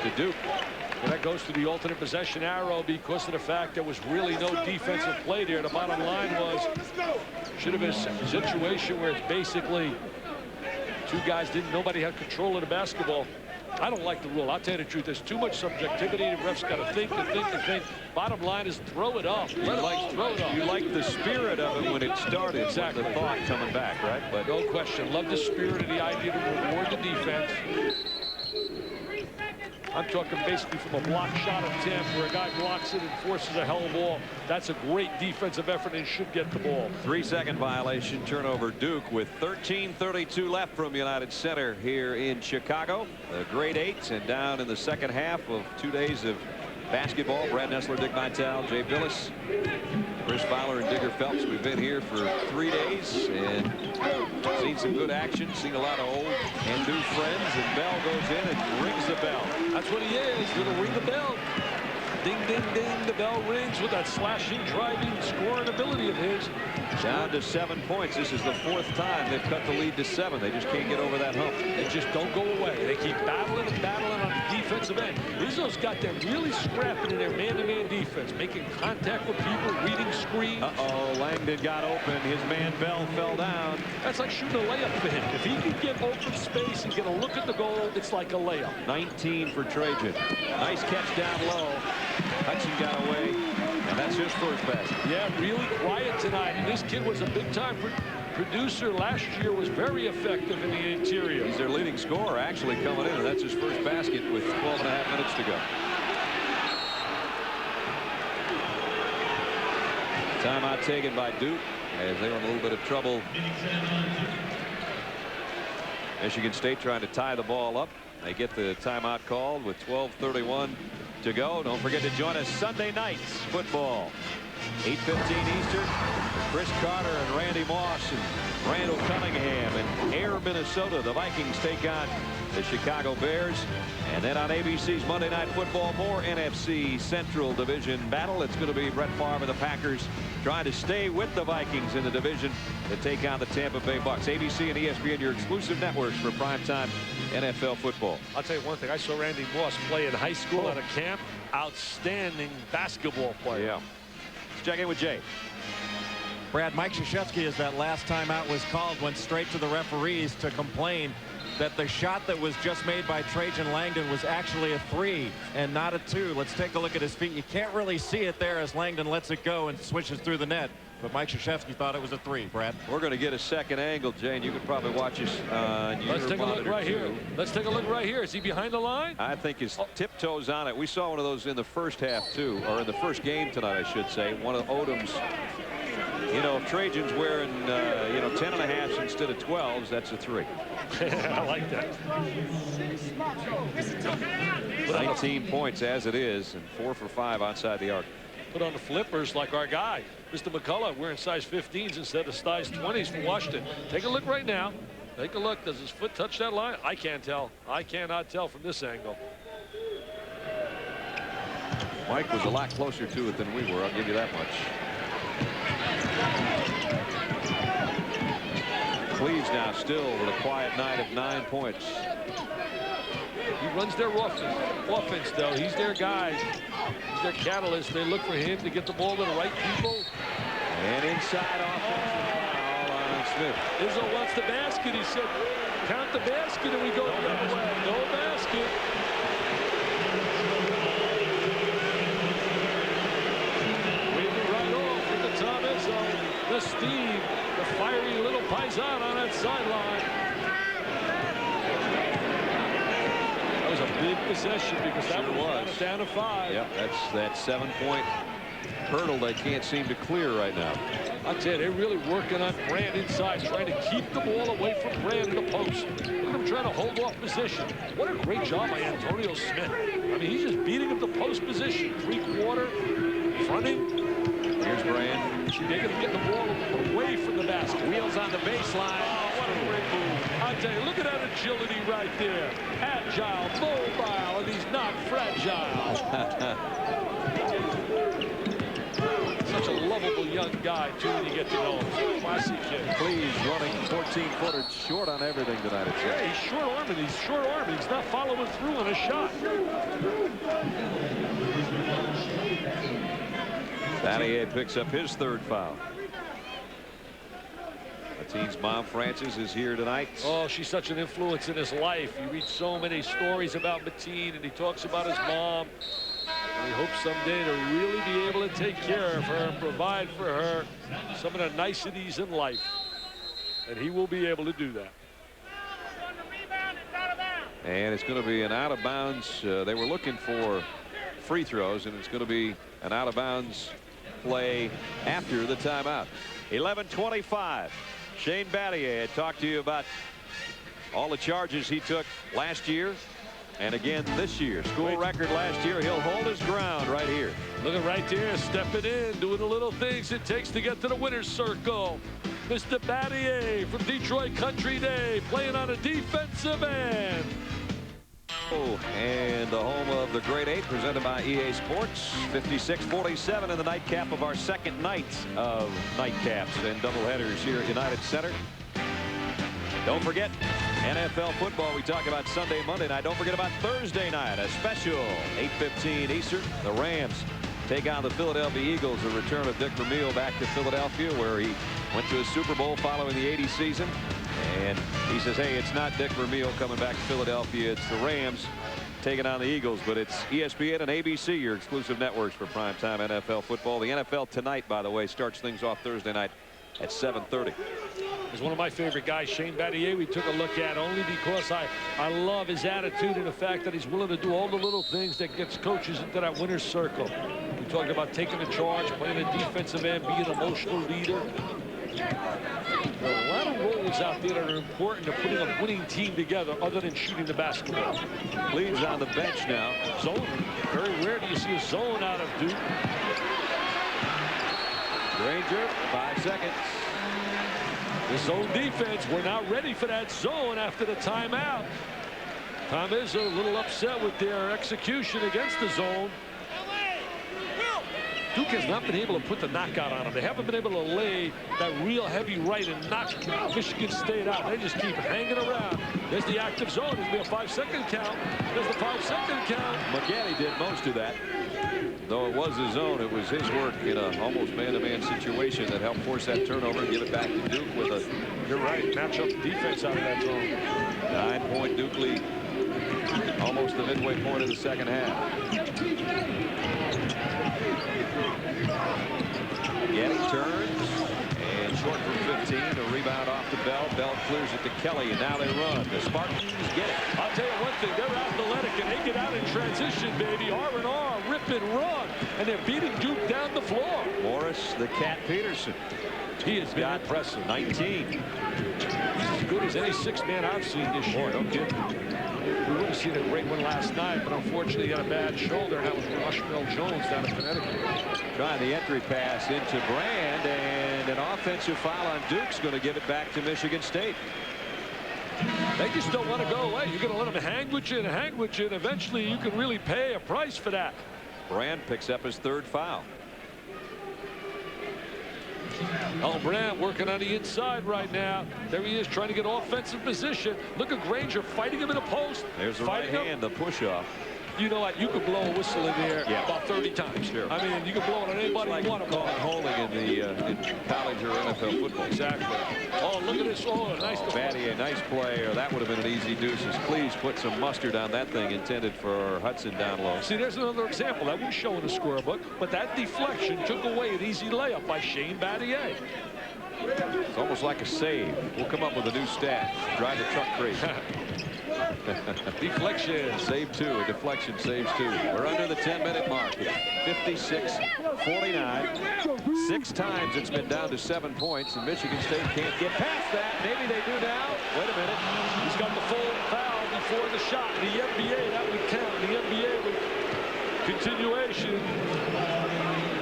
Speaker 8: to Duke.
Speaker 9: And that goes to the alternate possession arrow because of the fact there was really no defensive play there. The bottom line was, should have been a situation where it's basically two guys nobody had control of the basketball. I don't like the rule. I'll tell you the truth. There's too much subjectivity. The refs got to think and think and think. Bottom line is throw it up. Let it throw it up.
Speaker 8: You like the spirit of it when it started.
Speaker 9: Exactly.
Speaker 8: The thought coming back, right? But
Speaker 9: no question. Love the spirit of the idea to reward the defense. I'm talking basically from a block shot attempt where a guy blocks it and forces a hell of a ball. That's a great defensive effort and should get the ball.
Speaker 8: 3-second violation, turnover Duke with 13:32 left from United Center here in Chicago. The grade 8 and down in the second half of 2 days of basketball. Brad Nessler, Dick Vitale, Jay Billis, Chris Fowler, and Digger Phelps. We've been here for 3 days and seen some good action, seen a lot of old and new friends, and Bell goes in and rings the bell.
Speaker 9: That's what he is. Gonna ring the bell. Ding, ding, ding. The bell rings with that slashing, driving, scoring ability of his.
Speaker 8: Down to 7 points. This is the 4th time they've cut the lead to 7. They just can't get over that hump.
Speaker 9: They just don't go away. They keep battling and battling on the defensive end. Izzo's got them really scrapping in their man-to-man defense, making contact with people, reading screens.
Speaker 8: Uh-oh, Langdon got open. His man Bell fell down.
Speaker 9: That's like shooting a layup for him. If he can get open space and get a look at the goal, it's like a layup.
Speaker 8: 19 for Trajan. Nice catch down low. Hudson got away, and that's his first basket.
Speaker 9: Yeah, really quiet tonight. And this kid was a big-time producer. Last year was very effective in the interior.
Speaker 8: He's their leading scorer actually coming in, and that's his first basket with 12.5 minutes to go. Timeout taken by Duke as they were in a little bit of trouble. Michigan State trying to tie the ball up. They get the timeout called with 12:31 to go. Don't forget to join us Sunday nights football. 8:15 Eastern. Chris Carter and Randy Moss and Randall Cunningham in Air, Minnesota. The Vikings take on the Chicago Bears. And then on ABC's Monday Night Football, more NFC Central Division battle. It's going to be Brett Favre and the Packers trying to stay with the Vikings in the division to take on the Tampa Bay Bucks. ABC and ESPN, your exclusive networks for primetime NFL football.
Speaker 9: I'll tell you one thing. I saw Randy Moss play in high school at a camp. Outstanding basketball player.
Speaker 8: Yeah. Let's check in with Jay.
Speaker 11: Brad, Mike Krzyzewski, as that last timeout was called, went straight to the referees to complain that the shot that was just made by Trajan Langdon was actually a 3 and not a 2. Let's take a look at his feet. You can't really see it there as Langdon lets it go and swishes through the net. But Mike Krzyzewski thought it was a 3, Brad.
Speaker 8: We're going to get a second angle, Jay, and you can probably watch us on your
Speaker 9: Let's take a look right here.
Speaker 8: too.
Speaker 9: Let's take a look right here. Is he behind the line?
Speaker 8: I think his tiptoes on it. We saw one of those in the first half, too, or in the first game tonight, I should say. One of Odom's. You know, if Trajan's wearing, 10.5s instead of 12s, that's a 3.
Speaker 9: I like that.
Speaker 8: 19 points as it is, and 4 for 5 outside the arc.
Speaker 9: Put on the flippers like our guy, Mr. McCullough, wearing size 15s instead of size 20s for Washington. Take a look right now. Take a look. Does his foot touch that line? I can't tell. I cannot tell from this angle.
Speaker 8: Mike was a lot closer to it than we were. I'll give you that much. Cleaves now still with a quiet night of 9 points.
Speaker 9: He runs their offense, though. He's their guy. He's their catalyst. They look for him to get the ball to the right people.
Speaker 8: And inside offensive foul on Smith.
Speaker 9: Izzo wants the basket. He said, count the basket, and we go the other way. No basket. Waving right off with the Tom Izzo. The Steve, the fiery little paisan on that sideline. That was a big possession because that was down to 5.
Speaker 8: Yep, that's that 7-point hurdle they can't seem to clear right now.
Speaker 9: I tell you, they're really working on Brand inside, trying to keep the ball away from Brand in the post. Look at him trying to hold off position. What a great job by Antonio Smith. I mean, he's just beating up the post position. 3-quarter, fronting.
Speaker 8: Here's Brand.
Speaker 9: They're going to get the ball away from the basket. Wheels on the baseline. Oh, what a great move. I tell you, look at that agility right there. Agile, mobile, and he's not fragile. Such a lovable young guy, too, when you get to know him. Classy kid.
Speaker 8: Cleaves running 14-footer short on everything tonight.
Speaker 9: Yeah, he's short-arming. He's short-arming. He's not following through on a shot. Battier
Speaker 8: picks up his 3rd foul. Mateen's mom, Frances, is here tonight.
Speaker 9: Oh, she's such an influence in his life. You read so many stories about Mateen, and he talks about his mom. And he hopes someday to really be able to take care of her and provide for her some of the niceties in life. And he will be able to do that.
Speaker 8: And it's going to be an out of bounds. They were looking for free throws, and it's going to be an out of bounds play after the timeout. 11:25. Shane Battier had talked to you about all the charges he took last year and again this year. School record last year. He'll hold his ground right here.
Speaker 9: Look at right there, stepping in, doing the little things it takes to get to the winner's circle. Mr. Battier from Detroit Country Day, playing on a defensive end.
Speaker 8: Oh, and the home of the Great Eight, presented by EA Sports. 56-47 in the nightcap of our second night of nightcaps and doubleheaders here at United Center. Don't forget NFL football. We talk about Sunday, Monday night. Don't forget about Thursday night, a special 8:15 Eastern. The Rams take on the Philadelphia Eagles. A return of Dick Vermeil back to Philadelphia, where he went to a Super Bowl following the '80 season. And he says, hey, it's not Dick Vermeil coming back to Philadelphia. It's the Rams taking on the Eagles. But it's ESPN and ABC, your exclusive networks for primetime NFL football. The NFL tonight, by the way, starts things off Thursday night at 7:30.
Speaker 9: He's one of my favorite guys, Shane Battier. We took a look at only because I love his attitude and the fact that he's willing to do all the little things that gets coaches into that winner's circle. We talked about taking the charge, playing a defensive end, being an emotional leader. There are a lot of roles out there that are important to putting a winning team together other than shooting the basketball.
Speaker 8: Cleaves on the bench now.
Speaker 9: Zone. Very rare do you see a zone out of Duke.
Speaker 8: Granger, 5 seconds.
Speaker 9: The zone defense, we're not ready for that zone after the timeout. Tom is a little upset with their execution against the zone. Duke has not been able to put the knockout on them. They haven't been able to lay that real heavy right and knock Michigan State out. They just keep hanging around. There's the active zone. There's be a 5-second count. There's the 5-second count.
Speaker 8: McGanny did most of that. Though it was his own, it was his work in an almost man-to-man situation that helped force that turnover and give it back to Duke with a,
Speaker 9: you're right, match up defense out of that zone.
Speaker 8: 9-point Duke lead. Almost the midway point of the second half. Getty turns and short from 15. A rebound off to Bell. Bell clears it to Kelly, and now they run. The Spartans get it.
Speaker 9: I'll tell you one thing, they're athletic and they get out in transition, baby. R&R, rip and run, and they're beating Duke down the floor.
Speaker 8: Morris, the Cat Peterson.
Speaker 9: He has been impressive.
Speaker 8: 19.
Speaker 9: He's as good as any 6-man I've seen this year.
Speaker 8: Don't get
Speaker 9: we would have seen a great one last night, but unfortunately he got a bad shoulder, and that was Rushmell Jones down in Connecticut.
Speaker 8: Trying the entry pass into Brand, and an offensive foul on Duke's going to give it back to Michigan State.
Speaker 9: They just don't want to go away. You're going to let them hang with you, and eventually you can really pay a price for that.
Speaker 8: Brand picks up his 3rd foul.
Speaker 9: Oh, Brand working on the inside right now. There he is trying to get offensive position. Look at Granger fighting him in a post.
Speaker 8: There's the right hand, the push-off.
Speaker 9: You know what? You could blow a whistle in there about 30 times.
Speaker 8: Sure.
Speaker 9: I mean, you can blow it on anybody
Speaker 8: like
Speaker 9: you want to blow.
Speaker 8: Holding in the in college or NFL football.
Speaker 9: Exactly. Oh, look at this. Oh, nice.
Speaker 8: Battier, nice play, or that would have been an easy deuces. Cleaves put some mustard on that thing intended for Hudson down low.
Speaker 9: See, there's another example. That wouldn't show in the scorebook, but that deflection took away an easy layup by Shane Battier.
Speaker 8: It's almost like a save. We'll come up with a new stat. Drive the truck crazy.
Speaker 9: Deflection.
Speaker 8: Save 2. A deflection saves 2. We're under the 10-minute mark. 56-49. 6 times it's been down to 7 points, and Michigan State can't get past that. Maybe they do now. Wait a minute.
Speaker 9: He's got the full foul before the shot. In the NBA, that would count. In the NBA with continuation.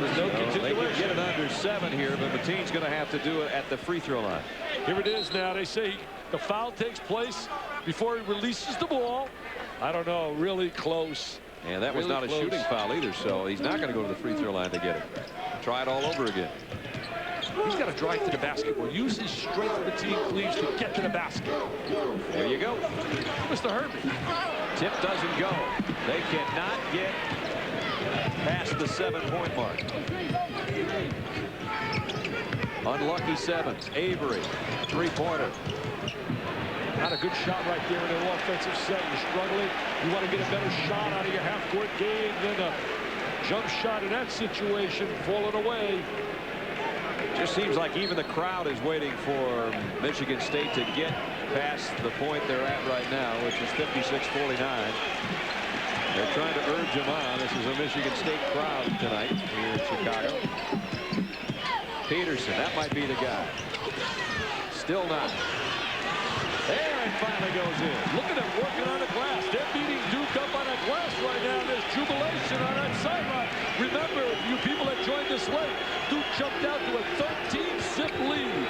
Speaker 9: There's no continuation.
Speaker 8: They can get it under 7 here, but Mateen's going to have to do it at the free throw line.
Speaker 9: Here it is now. They say the foul takes place before he releases the ball. I don't know, really close.
Speaker 8: And that was
Speaker 9: really
Speaker 8: not a shooting foul either, so he's not going to go to the free throw line to get it. Try it all over again.
Speaker 9: He's got to drive to the basketball. Use his strength with Mateen Cleaves to get to the basket.
Speaker 8: There you go.
Speaker 9: Mr. Herbie.
Speaker 8: Tip doesn't go. They cannot get past the 7-point mark. Unlucky sevens. Avery, three-pointer.
Speaker 9: Not a good shot right there in an offensive set. You're struggling. You want to get a better shot out of your half-court game than a jump shot in that situation, falling away.
Speaker 8: Just seems like even the crowd is waiting for Michigan State to get past the point they're at right now, which is 56-49. They're trying to urge them on. This is a Michigan State crowd tonight here in Chicago. Peterson, that might be the guy. Still not. There, it finally goes in.
Speaker 9: Look at them working on the glass. They're beating Duke up on that glass right now. There's jubilation on that sideline. Remember, you people that joined us late, Duke jumped out to a 13-zip lead.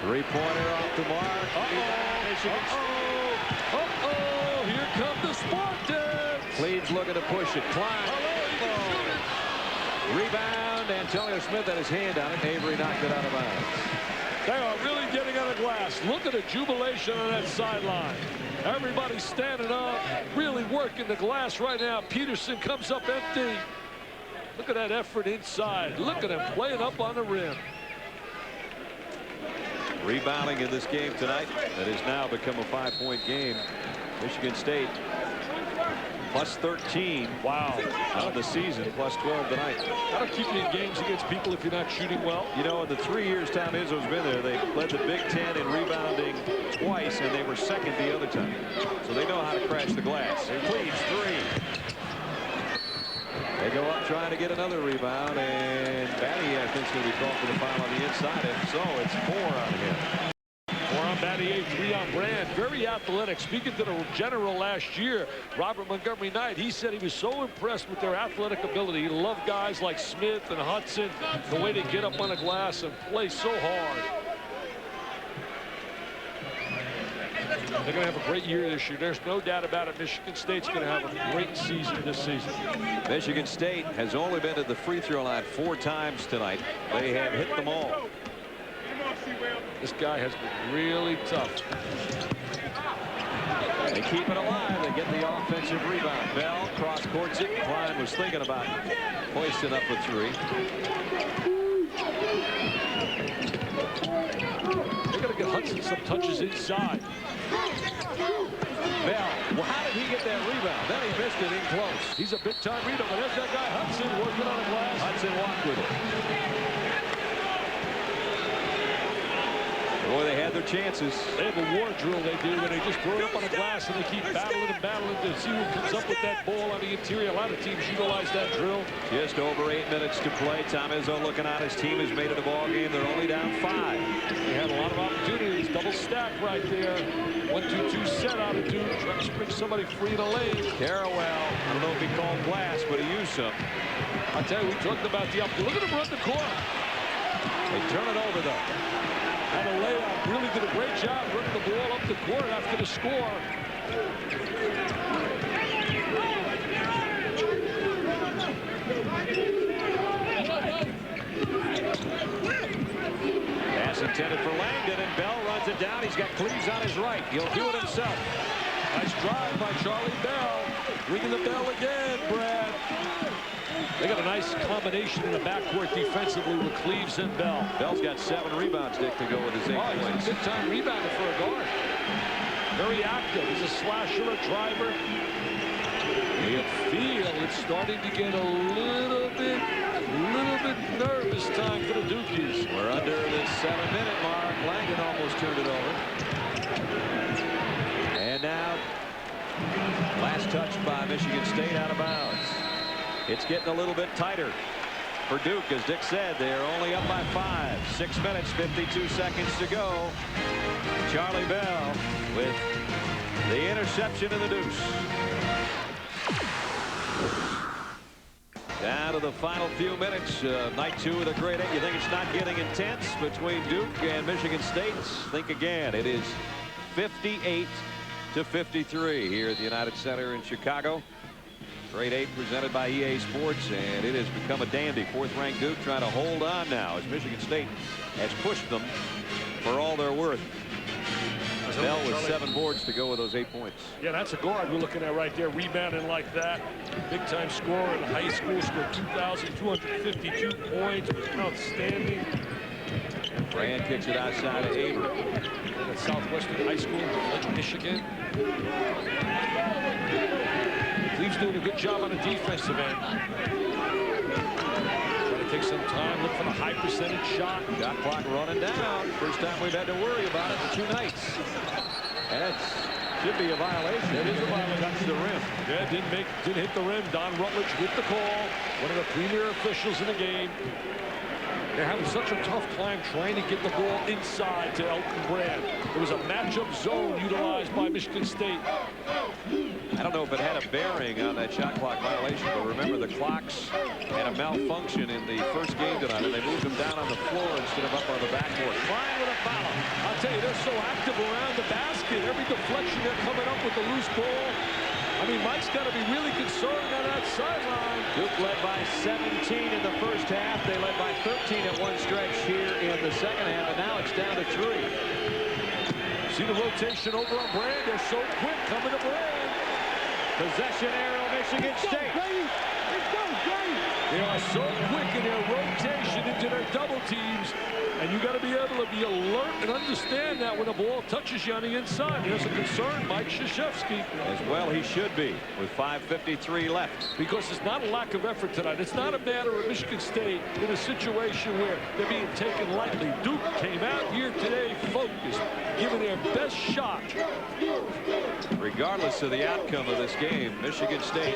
Speaker 8: Three-pointer off the mark.
Speaker 9: Here come the Spartans.
Speaker 8: Cleaves looking to push it. Klein. Rebound. Antonio Smith had his hand on it. Avery knocked it out of bounds.
Speaker 9: They are really getting on the glass. Look at the jubilation on that sideline. Everybody standing up, really working the glass right now. Peterson comes up empty. Look at that effort inside. Look at him playing up on the rim.
Speaker 8: Rebounding in this game tonight. That has now become a 5-point game. Michigan State plus 13.
Speaker 9: Wow.
Speaker 8: On the season, plus 12 tonight.
Speaker 9: That'll keep you in games against people if you're not shooting well.
Speaker 8: You know, in the 3 years Tom Izzo's been there, they led the Big Ten in rebounding twice, and they were second the other time. So they know how to crash the glass. Cleaves three. They go up trying to get another rebound, and Batty, I think, is going to be called for the foul on the inside. If so, it's 4 on him.
Speaker 9: 4 on Batty, 3 on Brand. Very athletic. Speaking to the general last year, Robert Montgomery Knight, he said he was so impressed with their athletic ability. He loved guys like Smith and Hudson, the way they get up on the glass and play so hard. They're going to have a great year this year. There's no doubt about it. Michigan State's going to have a great season this season.
Speaker 8: Michigan State has only been to the free throw line 4 times tonight. They have hit them all.
Speaker 9: This guy has been really tough.
Speaker 8: They keep it alive. They get the offensive rebound. Bell cross-courts it. Klein was thinking about hoisting up a 3.
Speaker 9: They're going to get Hudson some touches inside.
Speaker 8: Bell, well, how did he get that rebound? Then he missed it in close.
Speaker 9: He's a big-time rebound, but there's that guy Hudson working on the glass.
Speaker 8: Hudson walked with it. Boy, they had their chances.
Speaker 9: They have a war drill they do when they just throw it up on the glass and they keep battling and battling to see who comes up with that ball on the interior. A lot of teams utilize that drill.
Speaker 8: Just over 8 minutes to play. Tom Izzo looking out. His team has made it a ball game. They're only down 5.
Speaker 9: They had a lot of opportunities. Double stack right there. 1-2-2 set out of Duke. Trying to spring somebody free in the lane.
Speaker 8: Carawell, I don't know if he called glass, but he used some.
Speaker 9: I tell you, we talked about the up. Look at him run the court.
Speaker 8: They turn it over, though.
Speaker 9: Had a layup. Really did a great job running the ball up the court after the score.
Speaker 8: Pass intended for Langdon, and Bell runs it down. He's got Cleaves on his right. He'll do it himself.
Speaker 9: Nice drive by Charlie Bell. Ringing the bell again, Brad. They got a nice combination in the backcourt defensively with Cleaves and Bell.
Speaker 8: Bell's got 7 rebounds, Dick, to go with his 8 points.
Speaker 9: He's a big-time rebounder for a guard. Very active. He's a slasher, a driver. You feel it's starting to get a little bit nervous time for the Dukies.
Speaker 8: We're under the 7-minute mark. Langdon almost turned it over. And now, last touch by Michigan State out of bounds. It's getting a little bit tighter for Duke. As Dick said, they're only up by 5. 6 minutes, 52 seconds to go. Charlie Bell with the interception in the deuce. Down to the final few minutes. Night 2 of the Great 8. You think it's not getting intense between Duke and Michigan State? Think again. It is 58-53 here at the United Center in Chicago. Great 8 presented by EA Sports, and it has become a dandy. 4th-ranked Duke trying to hold on now as Michigan State has pushed them for all they're worth.
Speaker 9: A
Speaker 8: Bell with 7 boards to go with those 8 points.
Speaker 9: Yeah, that's a guard we're looking at right there, rebounding like that. Big-time scorer in high school, scored 2,252 points, was outstanding.
Speaker 8: Brand kicks it outside of Avery.
Speaker 9: And at Southwestern High School in Michigan. Cleaves doing a good job on the defensive end. Trying to take some time, look for the high percentage shot.
Speaker 8: Shot clock running down. First time we've had to worry about it in 2 nights. And that should be a violation.
Speaker 9: It is a violation.
Speaker 8: Touched the rim.
Speaker 9: Yeah, didn't hit the rim. Don Rutledge with the call. One of the premier officials in the game. They're having such a tough time trying to get the ball inside to Elton Brand. It was a matchup zone utilized by Michigan State.
Speaker 8: I don't know if it had a bearing on that shot clock violation, but remember the clocks had a malfunction in the first game tonight, and they moved them down on the floor instead of up on the backboard.
Speaker 9: Klein with a foul. I'll tell you, they're so active around the basket. Every deflection, they're coming up with the loose ball. I mean, Mike's got to be really concerned on that sideline.
Speaker 8: Duke led by 17 in the first half. They led by 13 at one stretch here in the second half, and now it's down to 3.
Speaker 9: See the rotation over on Brand. They're so quick coming to Brand.
Speaker 8: Possession arrow, Michigan State.
Speaker 9: They are so quick in their rotation into their double teams, and you got to be able to be alert and understand that when the ball touches you on the inside. There's a concern, Mike Krzyzewski.
Speaker 8: As well he should be, with 5:53 left.
Speaker 9: Because it's not a lack of effort tonight. It's not a matter of Michigan State in a situation where they're being taken lightly. Duke came out here today focused, giving their best shot.
Speaker 8: Regardless of the outcome of this game, Michigan State,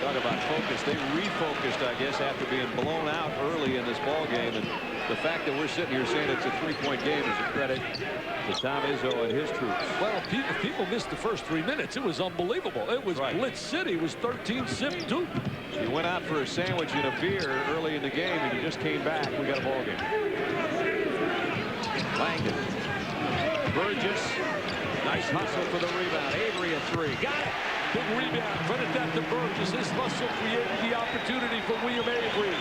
Speaker 8: talk about focus, they refocused, I guess, after being blown out early in this ball game. And the fact that we're sitting here saying it's a 3-point game is a credit to Tom Izzo and his troops.
Speaker 9: Well, people missed the first 3 minutes. It was unbelievable. It was Blitz City. It was 13-zip Duke.
Speaker 8: You went out for a sandwich and a beer early in the game, and you just came back. We got a ball game. Langdon. Burgess. Nice hustle for the rebound. Avery a 3. Got it.
Speaker 9: Big rebound. Credit that to Burgess. His hustle created the opportunity for William Avery.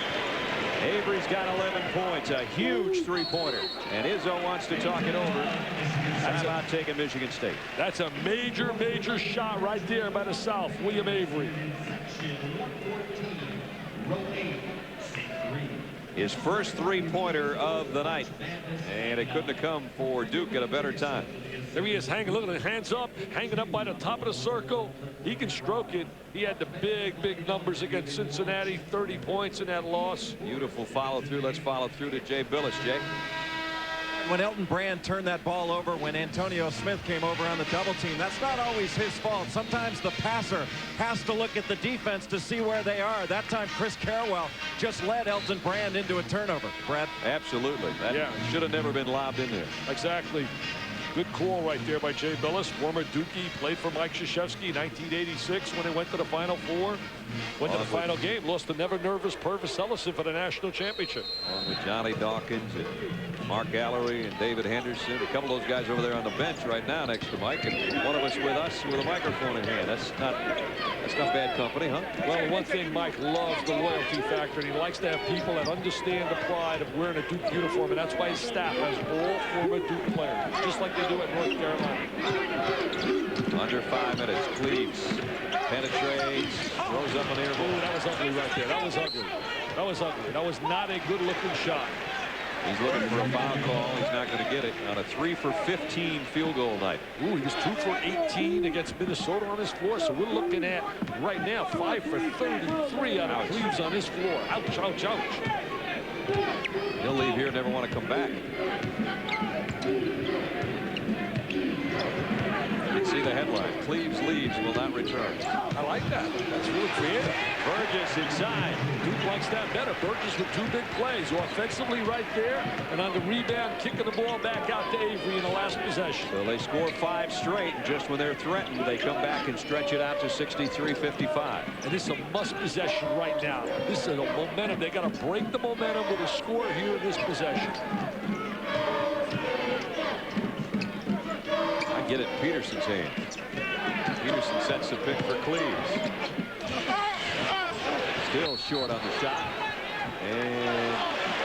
Speaker 8: Avery's got 11 points, a huge 3-pointer. And Izzo wants to talk it over. How about taking Michigan State?
Speaker 9: That's a major, major shot right there by the South, William Avery.
Speaker 8: His first 3-pointer of the night. And it couldn't have come for Duke at a better time.
Speaker 9: There he is hanging, look at the hands up, hanging up by the top of the circle. He can stroke it. He had the big, big numbers against Cincinnati, 30 points in that loss.
Speaker 8: Beautiful follow through. Let's follow through to Jay Billis. Jay.
Speaker 11: When Elton Brand turned that ball over, when Antonio Smith came over on the double team, that's not always his fault. Sometimes the passer has to look at the defense to see where they are. That time, Chris Carwell just led Elton Brand into a turnover. Brad?
Speaker 8: Absolutely. That should have never been lobbed in there.
Speaker 9: Exactly. Good call right there by Jay Billis, former Dookie, played for Mike Krzyzewski in 1986 when they went to the Final Four. Went to the final game, lost to never-nervous Purvis Ellison for the national championship.
Speaker 8: Along with Johnny Dawkins and Mark Gallery and David Henderson. A couple of those guys over there on the bench right now next to Mike. And one of us with a microphone in hand. That's not bad company, huh?
Speaker 9: Well, one thing Mike loves the loyalty factor, and he likes to have people that understand the pride of wearing a Duke uniform, and that's why his staff has all former Duke players, just like they do at North Carolina.
Speaker 8: Under 5 minutes, Cleaves penetrates, throws up an air ball.
Speaker 9: That was ugly right there. That was ugly. That was ugly. That was not a good-looking shot.
Speaker 8: He's looking for a foul call. He's not going to get it on a 3 for 15 field goal night.
Speaker 9: Ooh, he was 2 for 18 against Minnesota on his floor. So we're looking at right now 5 for 33 out of Cleaves on his floor. Ouch, ouch, ouch.
Speaker 8: He'll leave here and never want to come back. You can see the headline. Cleaves leaves, will not return.
Speaker 9: I like that. That's really creative.
Speaker 8: Burgess inside.
Speaker 9: Duke likes that better. Burgess with 2 big plays. Offensively right there, and on the rebound, kicking the ball back out to Avery in the last possession.
Speaker 8: So they score 5 straight, and just when they're threatened, they come back and stretch it out to 63-55.
Speaker 9: And this is a must possession right now. This is a momentum. They got to break the momentum with a score here in this possession.
Speaker 8: Get it in Peterson's hand. Peterson sets the pick for Cleaves. Still short on the shot. And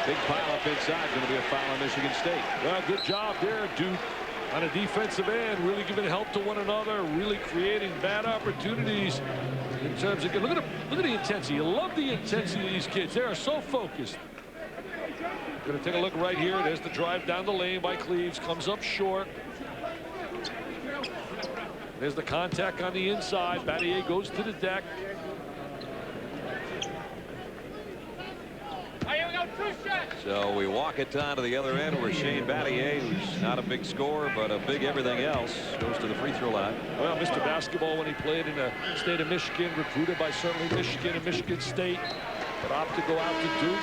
Speaker 8: big pile up inside. Going to be a foul on Michigan State.
Speaker 9: Well, good job there, Duke. on a defensive end, really giving help to one another, really creating bad opportunities in terms of, look at the intensity. You love the intensity of these kids. They are so focused. Going to take a look right here. There's the drive down the lane by Cleaves. Comes up short. There's the contact on the inside. Battier goes to the deck.
Speaker 8: So we walk it down to the other end where Shane Battier, who's not a big scorer but a big everything else, goes to the free throw line.
Speaker 9: Well, Mr. Basketball, when he played in the state of Michigan, recruited by certainly Michigan and Michigan State, but opted to go out to Duke.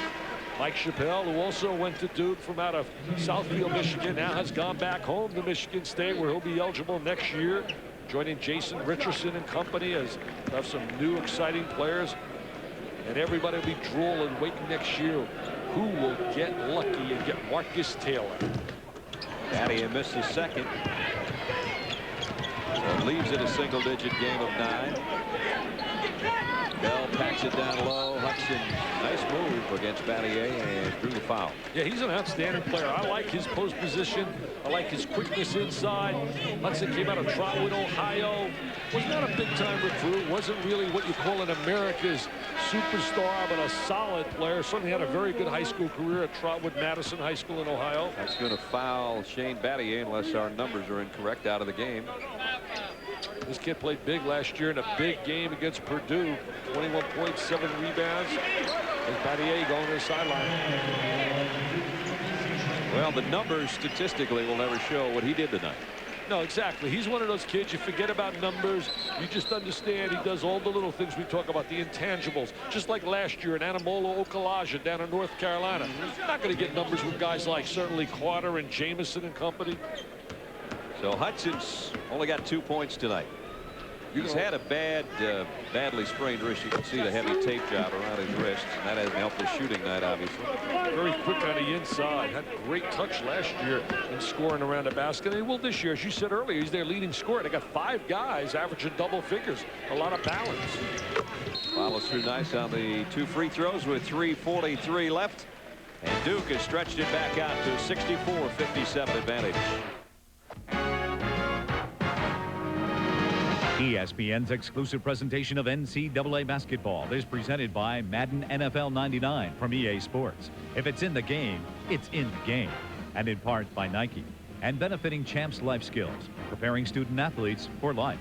Speaker 9: Mike Chappelle, who also went to Duke from out of Southfield, Michigan, now has gone back home to Michigan State, where he'll be eligible next year, joining Jason Richardson and company, as have some new exciting players. And everybody will be drooling, waiting next year. Who will get lucky and get Marcus Taylor?
Speaker 8: Battier missed his second. So leaves it a single-digit game of 9. Bell packs it down low. Hudson, nice move against Battier and drew the foul.
Speaker 9: Yeah, he's an outstanding player. I like his post position. I like his quickness inside. Hudson came out of Trotwood, Ohio. Was not a big-time recruit. Wasn't really what you call an America's superstar, but a solid player. Certainly had a very good high school career at Trotwood Madison High School in Ohio.
Speaker 8: That's going to foul Shane Battier unless our numbers are incorrect out of the game.
Speaker 9: This kid played big last year in a big game against Purdue. 21 points, 7 rebounds. As Battier going to the sideline.
Speaker 8: Well, the numbers statistically will never show what he did tonight.
Speaker 9: No, exactly. He's one of those kids, you forget about numbers. You just understand he does all the little things we talk about, the intangibles. Just like last year in Anamola, Okalaja down in North Carolina. You're not going to get numbers with guys like certainly Carter and Jamison and company.
Speaker 8: So Hudson's only got 2 points tonight. He's had a badly sprained wrist. You can see the heavy tape job around his wrist. And that hasn't helped his shooting night, obviously.
Speaker 9: Very quick on the inside. Had great touch last year in scoring around the basket. And he will this year. As you said earlier, he's their leading scorer. They got 5 guys averaging double figures. A lot of balance.
Speaker 8: Follows through nice on the 2 free throws with 3:43 left. And Duke has stretched it back out to a 64-57 advantage.
Speaker 10: ESPN's exclusive presentation of NCAA basketball is presented by Madden NFL 99 from EA Sports. If it's in the game, it's in the game. And in part by Nike. And benefiting Champs Life Skills, preparing student athletes for life.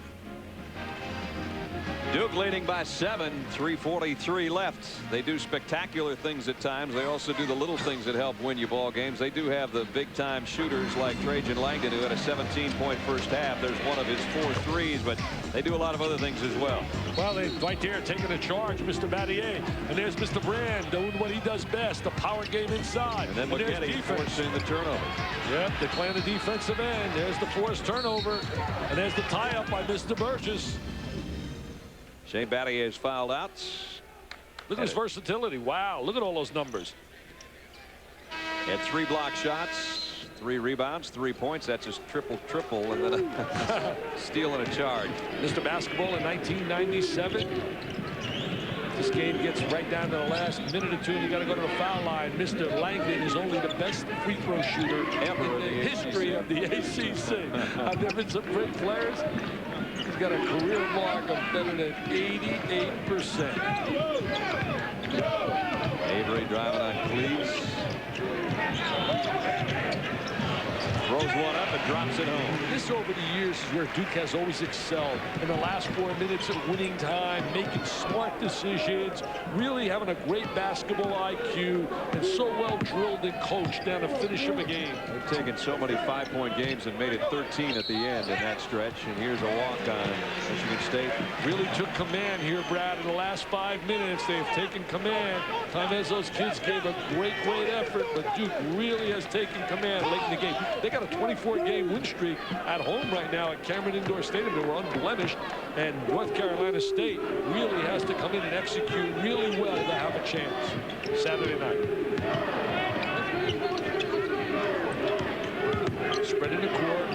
Speaker 8: Duke leading by 7, 3:43 left. They do spectacular things at times. They also do the little things that help win you ball games. They do have the big-time shooters like Trajan Langdon, who had a 17-point first half. There's one of his 4 threes, but they do a lot of other things as well.
Speaker 9: Well, they right there taking the charge, Mr. Battier. And there's Mr. Brand doing what he does best, the power game inside.
Speaker 8: And then McGetty forcing the turnover.
Speaker 9: Yep, they're playing the defensive end. There's the forced turnover. And there's the tie-up by Mr. Burgess.
Speaker 8: Shane Battier is fouled out.
Speaker 9: Look at his versatility. Wow, look at all those numbers.
Speaker 8: Had 3 block shots, 3 rebounds, 3 points. That's his triple, and then a steal and a charge.
Speaker 9: Mr. Basketball in 1997. This game gets right down to the last minute or two, and you got to go to the foul line. Mr. Langdon is only the best free throw shooter ever in the history of the ACC. There been some great players. He's got a career mark of better than 88%.
Speaker 8: Avery driving on Cleaves. Throws one up and drops it home.
Speaker 9: This over the years is where Duke has always excelled. In the last 4 minutes of winning time, making smart decisions, really having a great basketball IQ, and so well drilled and coached down to finish of a game.
Speaker 8: They've taken so many 5-point games and made it 13 at the end in that stretch. And here's a walk on Michigan State.
Speaker 9: Really took command here, Brad, in the last 5 minutes. They've taken command. Time as those kids gave a great effort, but Duke really has taken command late in the game. They got a 24-game win streak at home right now at Cameron Indoor Stadium. They were unblemished, and North Carolina State really has to come in and execute really well to have a chance Saturday night. Spreading the court,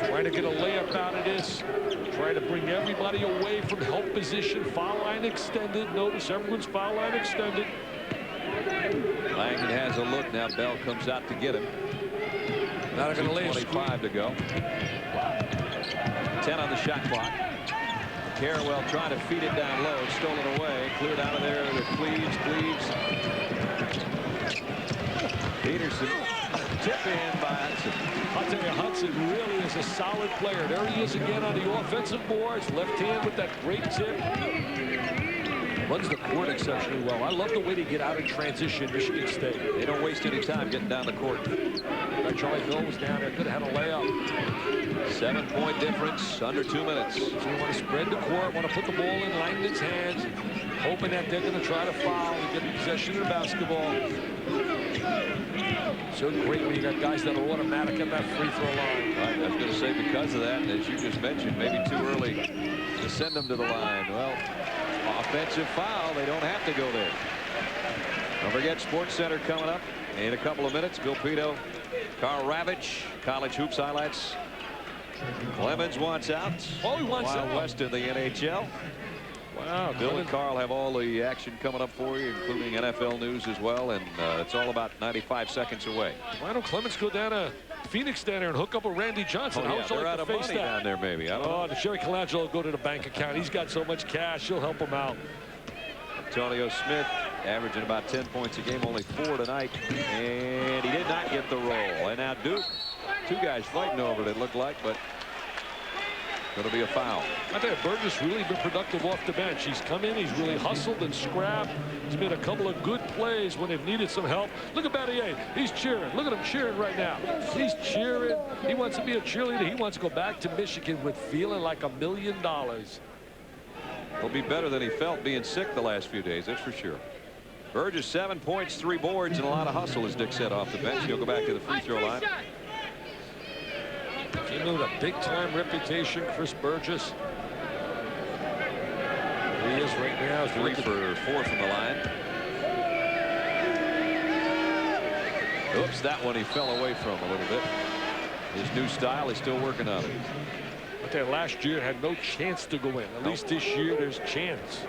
Speaker 9: trying to get a layup out of this, trying to bring everybody away from help position. Foul line extended. Notice everyone's foul line extended.
Speaker 8: Langdon has a look now. Bell comes out to get him.
Speaker 9: Not going to lay
Speaker 8: 2:25 to go. 10 on the shot clock. Carrawell trying to feed it down low. Stolen away. Cleared out of there to Cleaves. Peterson. Tip in by Hudson.
Speaker 9: I'll tell you, Hudson really is a solid player. There he is again on the offensive boards. Left hand with that great tip. Runs the court exceptionally well. I love the way they get out in transition, Michigan State.
Speaker 8: They don't waste any time getting down the court.
Speaker 9: Charlie Bill was down there. Could have had a layup.
Speaker 8: 7-point difference, under 2 minutes.
Speaker 9: So you want to spread the court, want to put the ball in Langdon's hands, hoping that they're going to try to foul and get possession of the basketball. So great when you got guys that are automatic at that free throw line.
Speaker 8: Right, I was going to say, because of that, as you just mentioned, maybe too early to send them to the line. Well, offensive foul, they don't have to go there. Don't forget Sports Center coming up in a couple of minutes. Bill Pito, Carl Ravitch, college hoops highlights. Clemens wants out.
Speaker 9: Oh, he wants out.
Speaker 8: Wild West in the NHL.
Speaker 9: Wow.
Speaker 8: Bill and Carl have all the action coming up for you, including NFL news as well, and it's all about 95 seconds away.
Speaker 9: Why don't Clemens go down to Phoenix down there and hook up with Randy Johnson?
Speaker 8: Oh, yeah, they're out of money down there, maybe. I don't know.
Speaker 9: The Sherry Colangelo will go to the bank account. He's got so much cash, he'll help him out.
Speaker 8: Antonio Smith averaging about 10 points a game, only 4 tonight, and he did not get the roll. And now Duke, two guys fighting over it, it looked like, but going to be a foul.
Speaker 9: I tell you, Burgess really been productive off the bench. He's come in, he's really hustled and scrapped. He's made a couple of good plays when they've needed some help. Look at Battier. He's cheering. Look at him cheering right now. He's cheering. He wants to be a cheerleader. He wants to go back to Michigan with feeling like $1 million.
Speaker 8: He'll be better than he felt being sick the last few days, that's for sure. Burgess, 7 points, 3 boards, and a lot of hustle, as Dick said, off the bench. He'll go back to the free throw line.
Speaker 9: Came in with a big-time reputation, Chris Burgess. There he is right now.
Speaker 8: 3 for 4 from the line. Oops, that one he fell away from a little bit. His new style, he's still working on it.
Speaker 9: I tell you, last year had no chance to go in. At least this year, there's chance.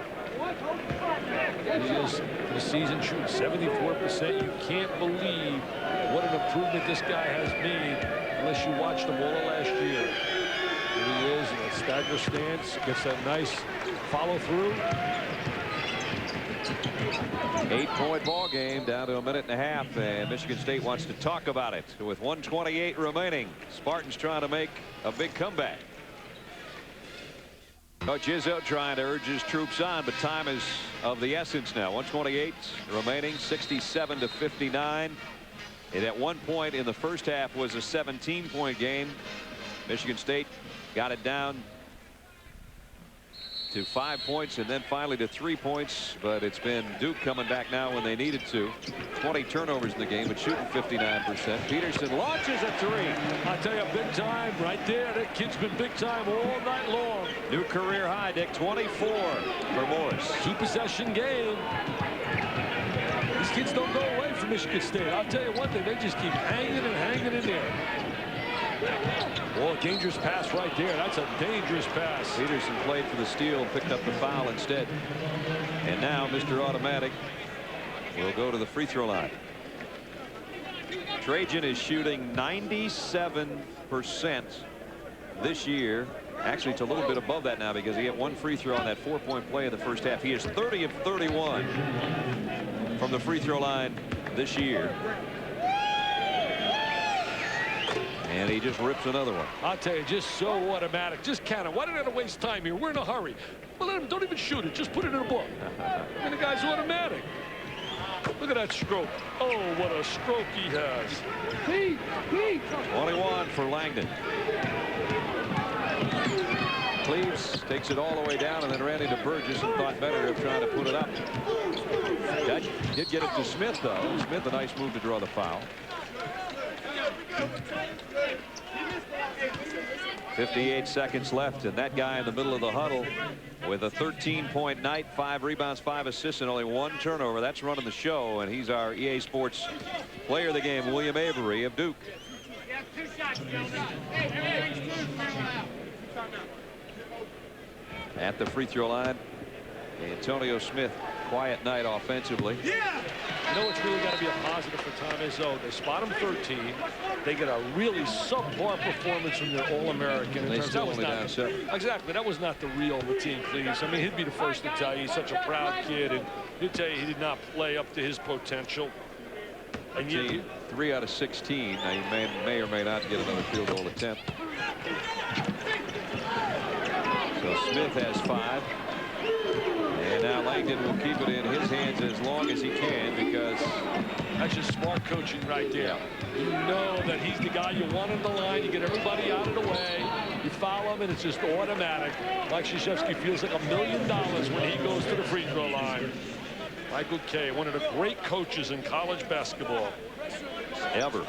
Speaker 9: He is, for the season, shooting 74%. You can't believe what an improvement this guy has made unless you watched him all of last year. Here he is in a stagger stance, gets that nice follow through.
Speaker 8: 8-point ball game, down to a minute and a half, and Michigan State wants to talk about it. With 1:28 remaining, Spartans trying to make a big comeback. Coach Izzo trying to urge his troops on, but time is of the essence now. 1:28 remaining, 67-59. And at one point in the first half was a 17-point game. Michigan State got it down to 5 points and then finally to 3 points, but it's been Duke coming back now when they needed to. 20 turnovers in the game, but shooting 59%. Peterson launches a 3.
Speaker 9: I tell you, big time right there. That kid's been big time all night long.
Speaker 8: New career high, Dick, 24 for Morris.
Speaker 9: 2-possession game. These kids don't go away from Michigan State. I'll tell you one thing, they just keep hanging and hanging in there. Oh, dangerous pass right there. That's a dangerous pass.
Speaker 8: Peterson played for the steal, picked up the foul instead. And now Mr. Automatic will go to the free throw line. Trajan is shooting 97% this year. Actually, it's a little bit above that now because he had 1 free throw on that 4-point play in the first half. He is 30 of 31 from the free throw line this year. And he just rips another one.
Speaker 9: I'll tell you, just so automatic. Just count it. Why did I waste time here? We're in a hurry. Well, let him, don't even shoot it. Just put it in a book. I mean, the guy's automatic. Look at that stroke. Oh, what a stroke he has.
Speaker 8: 21 for Langdon. Cleaves takes it all the way down and then ran into Burgess and thought better of trying to put it up. Did get it to Smith, though. Smith, a nice move to draw the foul. 58 seconds left, and that guy in the middle of the huddle with a 13-point night, 5 rebounds, 5 assists, and only 1 turnover. That's running the show, and he's our EA Sports Player of the Game, William Avery of Duke. At the free throw line Antonio Smith, quiet night offensively.
Speaker 9: Yeah. You know what's really got to be a positive for Tom Izzo? They spot him 13. They get a really subpar performance from their All-American.
Speaker 8: They still only down 7.
Speaker 9: Exactly. That was not the real Mateen Cleaves. I mean, he'd be the first to tell you he's such a proud kid, and he'd tell you he did not play up to his potential. And yet,
Speaker 8: 3 out of 16. Now, he may or may not get another field goal attempt. So Smith has 5. And now Langdon will keep it in his hands as long as he can, because
Speaker 9: that's just smart coaching right there. You know that he's the guy you want on the line. You get everybody out of the way. You foul him, and it's just automatic. Mike Krzyzewski feels like $1 million when he goes to the free throw line. Michael Kay, one of the great coaches in college basketball.
Speaker 8: Ever.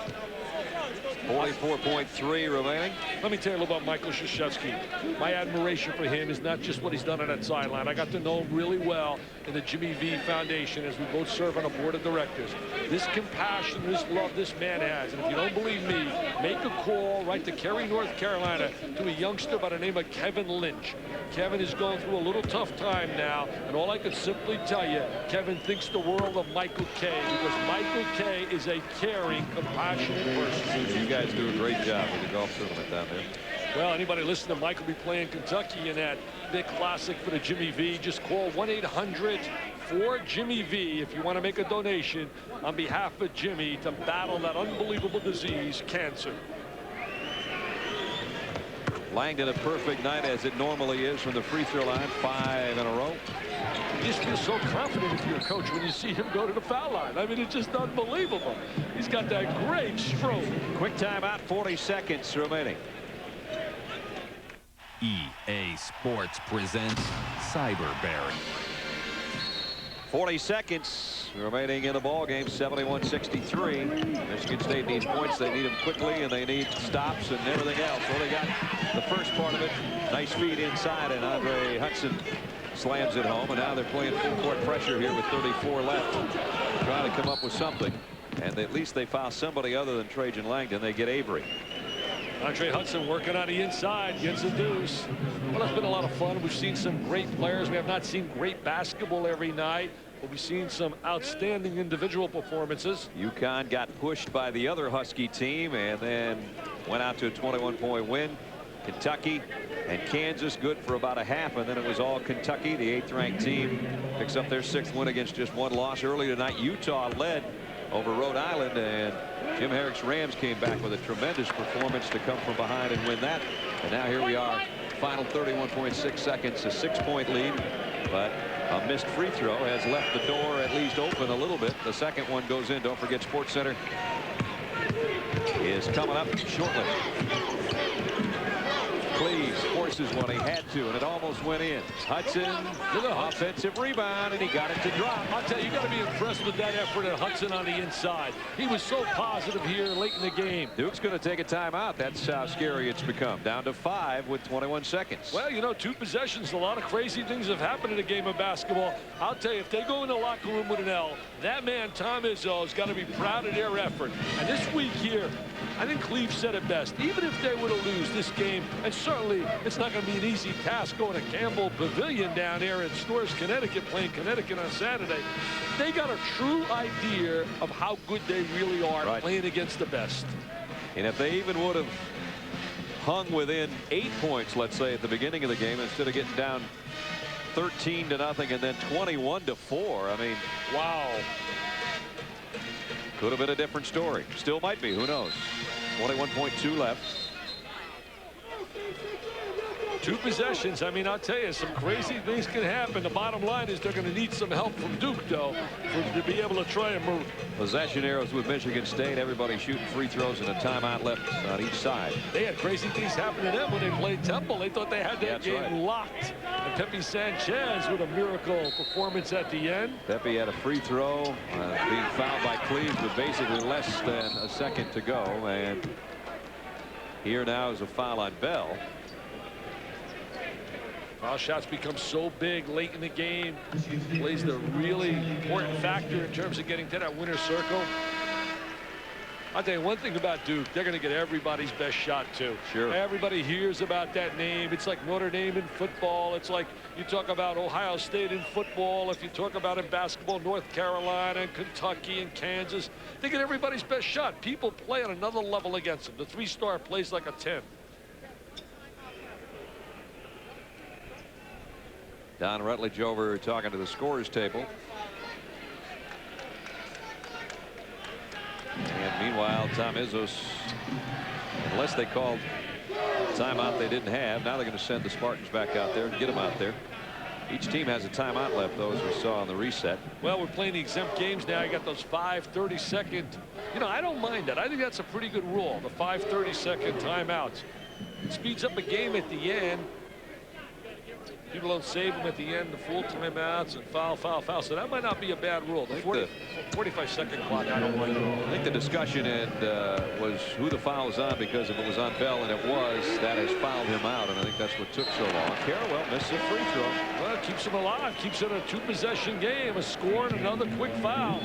Speaker 8: 44.3 remaining.
Speaker 9: Let me tell you a little about Michael Krzyzewski. My admiration for him is not just what he's done on that sideline. I got to know him really well in the Jimmy V Foundation as we both serve on a board of directors. This compassion, this love this man has. And if you don't believe me, make a call right to Cary, North Carolina, to a youngster by the name of Kevin Lynch. Kevin is going through a little tough time now, and all I could simply tell you, Kevin thinks the world of Michael Kay, because Michael Kay is a caring, compassionate person.
Speaker 8: You guys do a great job with the golf tournament down there.
Speaker 9: Well, anybody listening to Mike will be playing Kentucky in that big classic for the Jimmy V. Just call 1-800-4-JIMMY-V if you want to make a donation on behalf of Jimmy to battle that unbelievable disease, cancer.
Speaker 8: Langdon, a perfect night as it normally is from the free throw line, 5 in a row.
Speaker 9: You just feel so confident if you're a coach when you see him go to the foul line. I mean, it's just unbelievable. He's got that great stroke.
Speaker 8: Quick timeout, 40 seconds remaining.
Speaker 15: EA Sports presents Cyberberry.
Speaker 8: 40 seconds remaining in the ball game, 71-63. Michigan State needs points. They need them quickly, and they need stops and everything else. Well, they got the first part of it. Nice feed inside, and Andre Hudson slams it home. And now they're playing full court pressure here with 34 left, trying to come up with something. And at least they foul somebody other than Trajan Langdon. They get Avery.
Speaker 9: Andre Hudson working on the inside, gets a deuce. Well, it's been a lot of fun. We've seen some great players. We have not seen great basketball every night, but we've seen some outstanding individual performances.
Speaker 8: UConn got pushed by the other Husky team and then went out to a 21-point win. Kentucky and Kansas good for about a half, and then it was all Kentucky. The 8th-ranked team picks up their 6th win against just 1 loss. Early tonight, Utah led over Rhode Island, and Jim Herrick's Rams came back with a tremendous performance to come from behind and win that. And now here we are, final 31.6 seconds, a 6-point lead, but a missed free throw has left the door at least open a little bit. The second one goes in. Don't forget, Sports Center is coming up shortly. Cleaves forces one. He had to, and it almost went in. Hudson with an offensive rebound, and he got it to drop.
Speaker 9: I'll tell you, you got to be impressed with that effort of Hudson on the inside. He was so positive here late in the game.
Speaker 8: Duke's going to take a timeout. That's how scary it's become. Down to 5 with 21 seconds.
Speaker 9: Well, you know, 2 possessions. A lot of crazy things have happened in a game of basketball. I'll tell you, if they go in the locker room with an L, that man, Tom Izzo, has got to be proud of their effort. And this week here, I think Cleaves said it best. Even if they were to lose this game, and certainly it's not going to be an easy task going to Campbell Pavilion down there in Storrs, Connecticut, playing Connecticut on Saturday. They got a true idea of how good they really are playing against the best.
Speaker 8: And if they even would have hung within 8 points, let's say, at the beginning of the game, instead of getting down 13-0 and then 21-4, I mean,
Speaker 9: wow.
Speaker 8: Could have been a different story. Still might be. Who knows? 21.2 left.
Speaker 9: 2 possessions. I mean, I'll tell you, some crazy things can happen. The bottom line is they're going to need some help from Duke, though, to be able to try and move.
Speaker 8: Possession arrows with Michigan State. Everybody shooting free throws and a timeout left on each side.
Speaker 9: They had crazy things happen to them when they played Temple. They thought they had that game locked. And Pepe Sanchez with a miracle performance at the end.
Speaker 8: Pepe had a free throw, being fouled by Cleaves with basically less than a second to go. And here now is a foul on Bell.
Speaker 9: Foul shots become so big late in the game. Plays the really important factor in terms of getting to that winner's circle. I'll tell you one thing about Duke, they're going to get everybody's best shot, too.
Speaker 8: Sure.
Speaker 9: Everybody hears about that name. It's like Notre Dame in football. It's like you talk about Ohio State in football. If you talk about in basketball, North Carolina and Kentucky and Kansas, they get everybody's best shot. People play on another level against them. The 3-star plays like a 10.
Speaker 8: Don Rutledge over talking to the scorers table. And meanwhile, Tom Izzo's, unless they called timeout they didn't have, now they're going to send the Spartans back out there and get them out there. Each team has a timeout left, though, as we saw on the reset.
Speaker 9: Well, we're playing the exempt games now. You got those 5 30-second. You know, I don't mind that. I think that's a pretty good rule, the 5 30-second timeouts. It speeds up a game at the end. People don't save them at the end, the full timeouts and foul, foul, foul. So that might not be a bad rule. The 45-second clock, I don't like it.
Speaker 8: I think the discussion was who the foul is on, because if it was on Bell, and it was, that has fouled him out, and I think that's what took so long. Carrawell missed a free throw.
Speaker 9: Well, it keeps him alive, keeps it a 2-possession game, a score and another quick foul.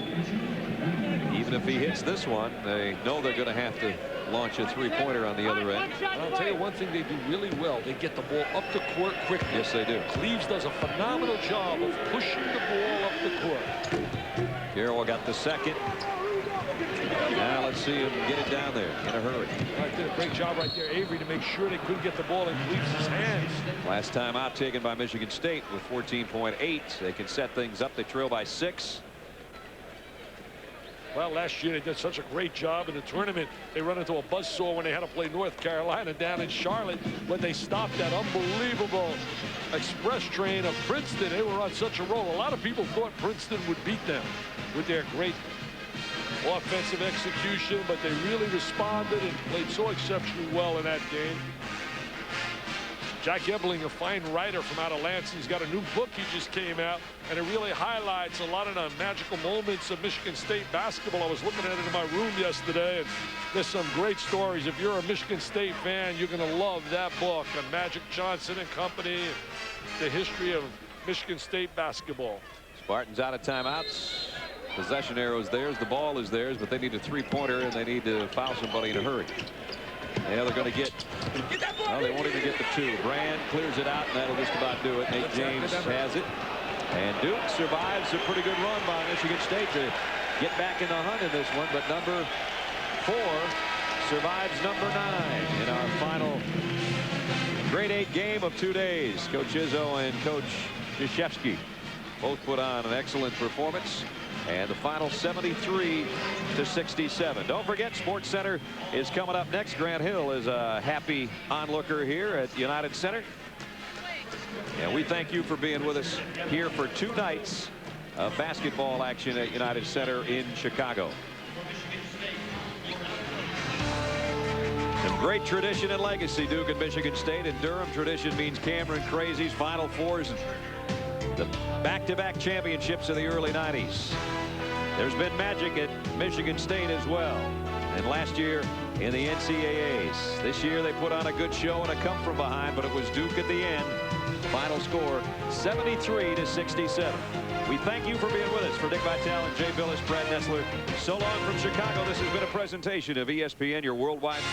Speaker 8: Even if he hits this one, they know they're going to have to launch a 3-pointer on the other end.
Speaker 9: And I'll tell you one thing they do really well. They get the ball up the court quickly.
Speaker 8: Yes, they do.
Speaker 9: Cleaves does a phenomenal job of pushing the ball up the court.
Speaker 8: Carrawell got the second. Now let's see him get it down there in a hurry.
Speaker 9: Did a great job right there, Avery, to make sure they couldn't get the ball in Cleaves' hands.
Speaker 8: Last time out taken by Michigan State with 14.8. They can set things up. They trail by 6.
Speaker 9: Well, last year they did such a great job in the tournament. They run into a buzzsaw when they had to play North Carolina down in Charlotte, when they stopped that unbelievable express train of Princeton. They were on such a roll. A lot of people thought Princeton would beat them with their great offensive execution, but they really responded and played so exceptionally well in that game. Jack Ebling, a fine writer from out of Lansing, he's got a new book he just came out, and it really highlights a lot of the magical moments of Michigan State basketball. I was looking at it in my room yesterday, and there's some great stories. If you're a Michigan State fan, you're going to love that book on Magic Johnson and company, and the history of Michigan State basketball.
Speaker 8: Spartans out of timeouts. Possession arrow's theirs. The ball is theirs, but they need a 3-pointer, and they need to foul somebody in a hurry. Yeah, they're going to get. Well, they won't even get the 2. Brand clears it out, and that'll just about do it. Nate James has it. And Duke survives a pretty good run by Michigan State to get back in the hunt in this one. But number 4 survives number 9 in our final grade 8 game of 2 days. Coach Izzo and Coach Krzyzewski both put on an excellent performance. And the final 73-67. Don't forget, Sports Center is coming up next. Grant Hill is a happy onlooker here at United Center. And we thank you for being with us here for 2 nights of basketball action at United Center in Chicago. Some great tradition and legacy, Duke and Michigan State. In Durham, tradition means Cameron Crazies, Final Fours, and the back-to-back championships of the early 90s. There's been magic at Michigan State as well. And last year in the NCAAs. This year they put on a good show and a come from behind, but it was Duke at the end. Final score 73-67. We thank you for being with us. For Dick Vitale and Jay Billis, Brad Nessler, so long from Chicago. This has been a presentation of ESPN, your worldwide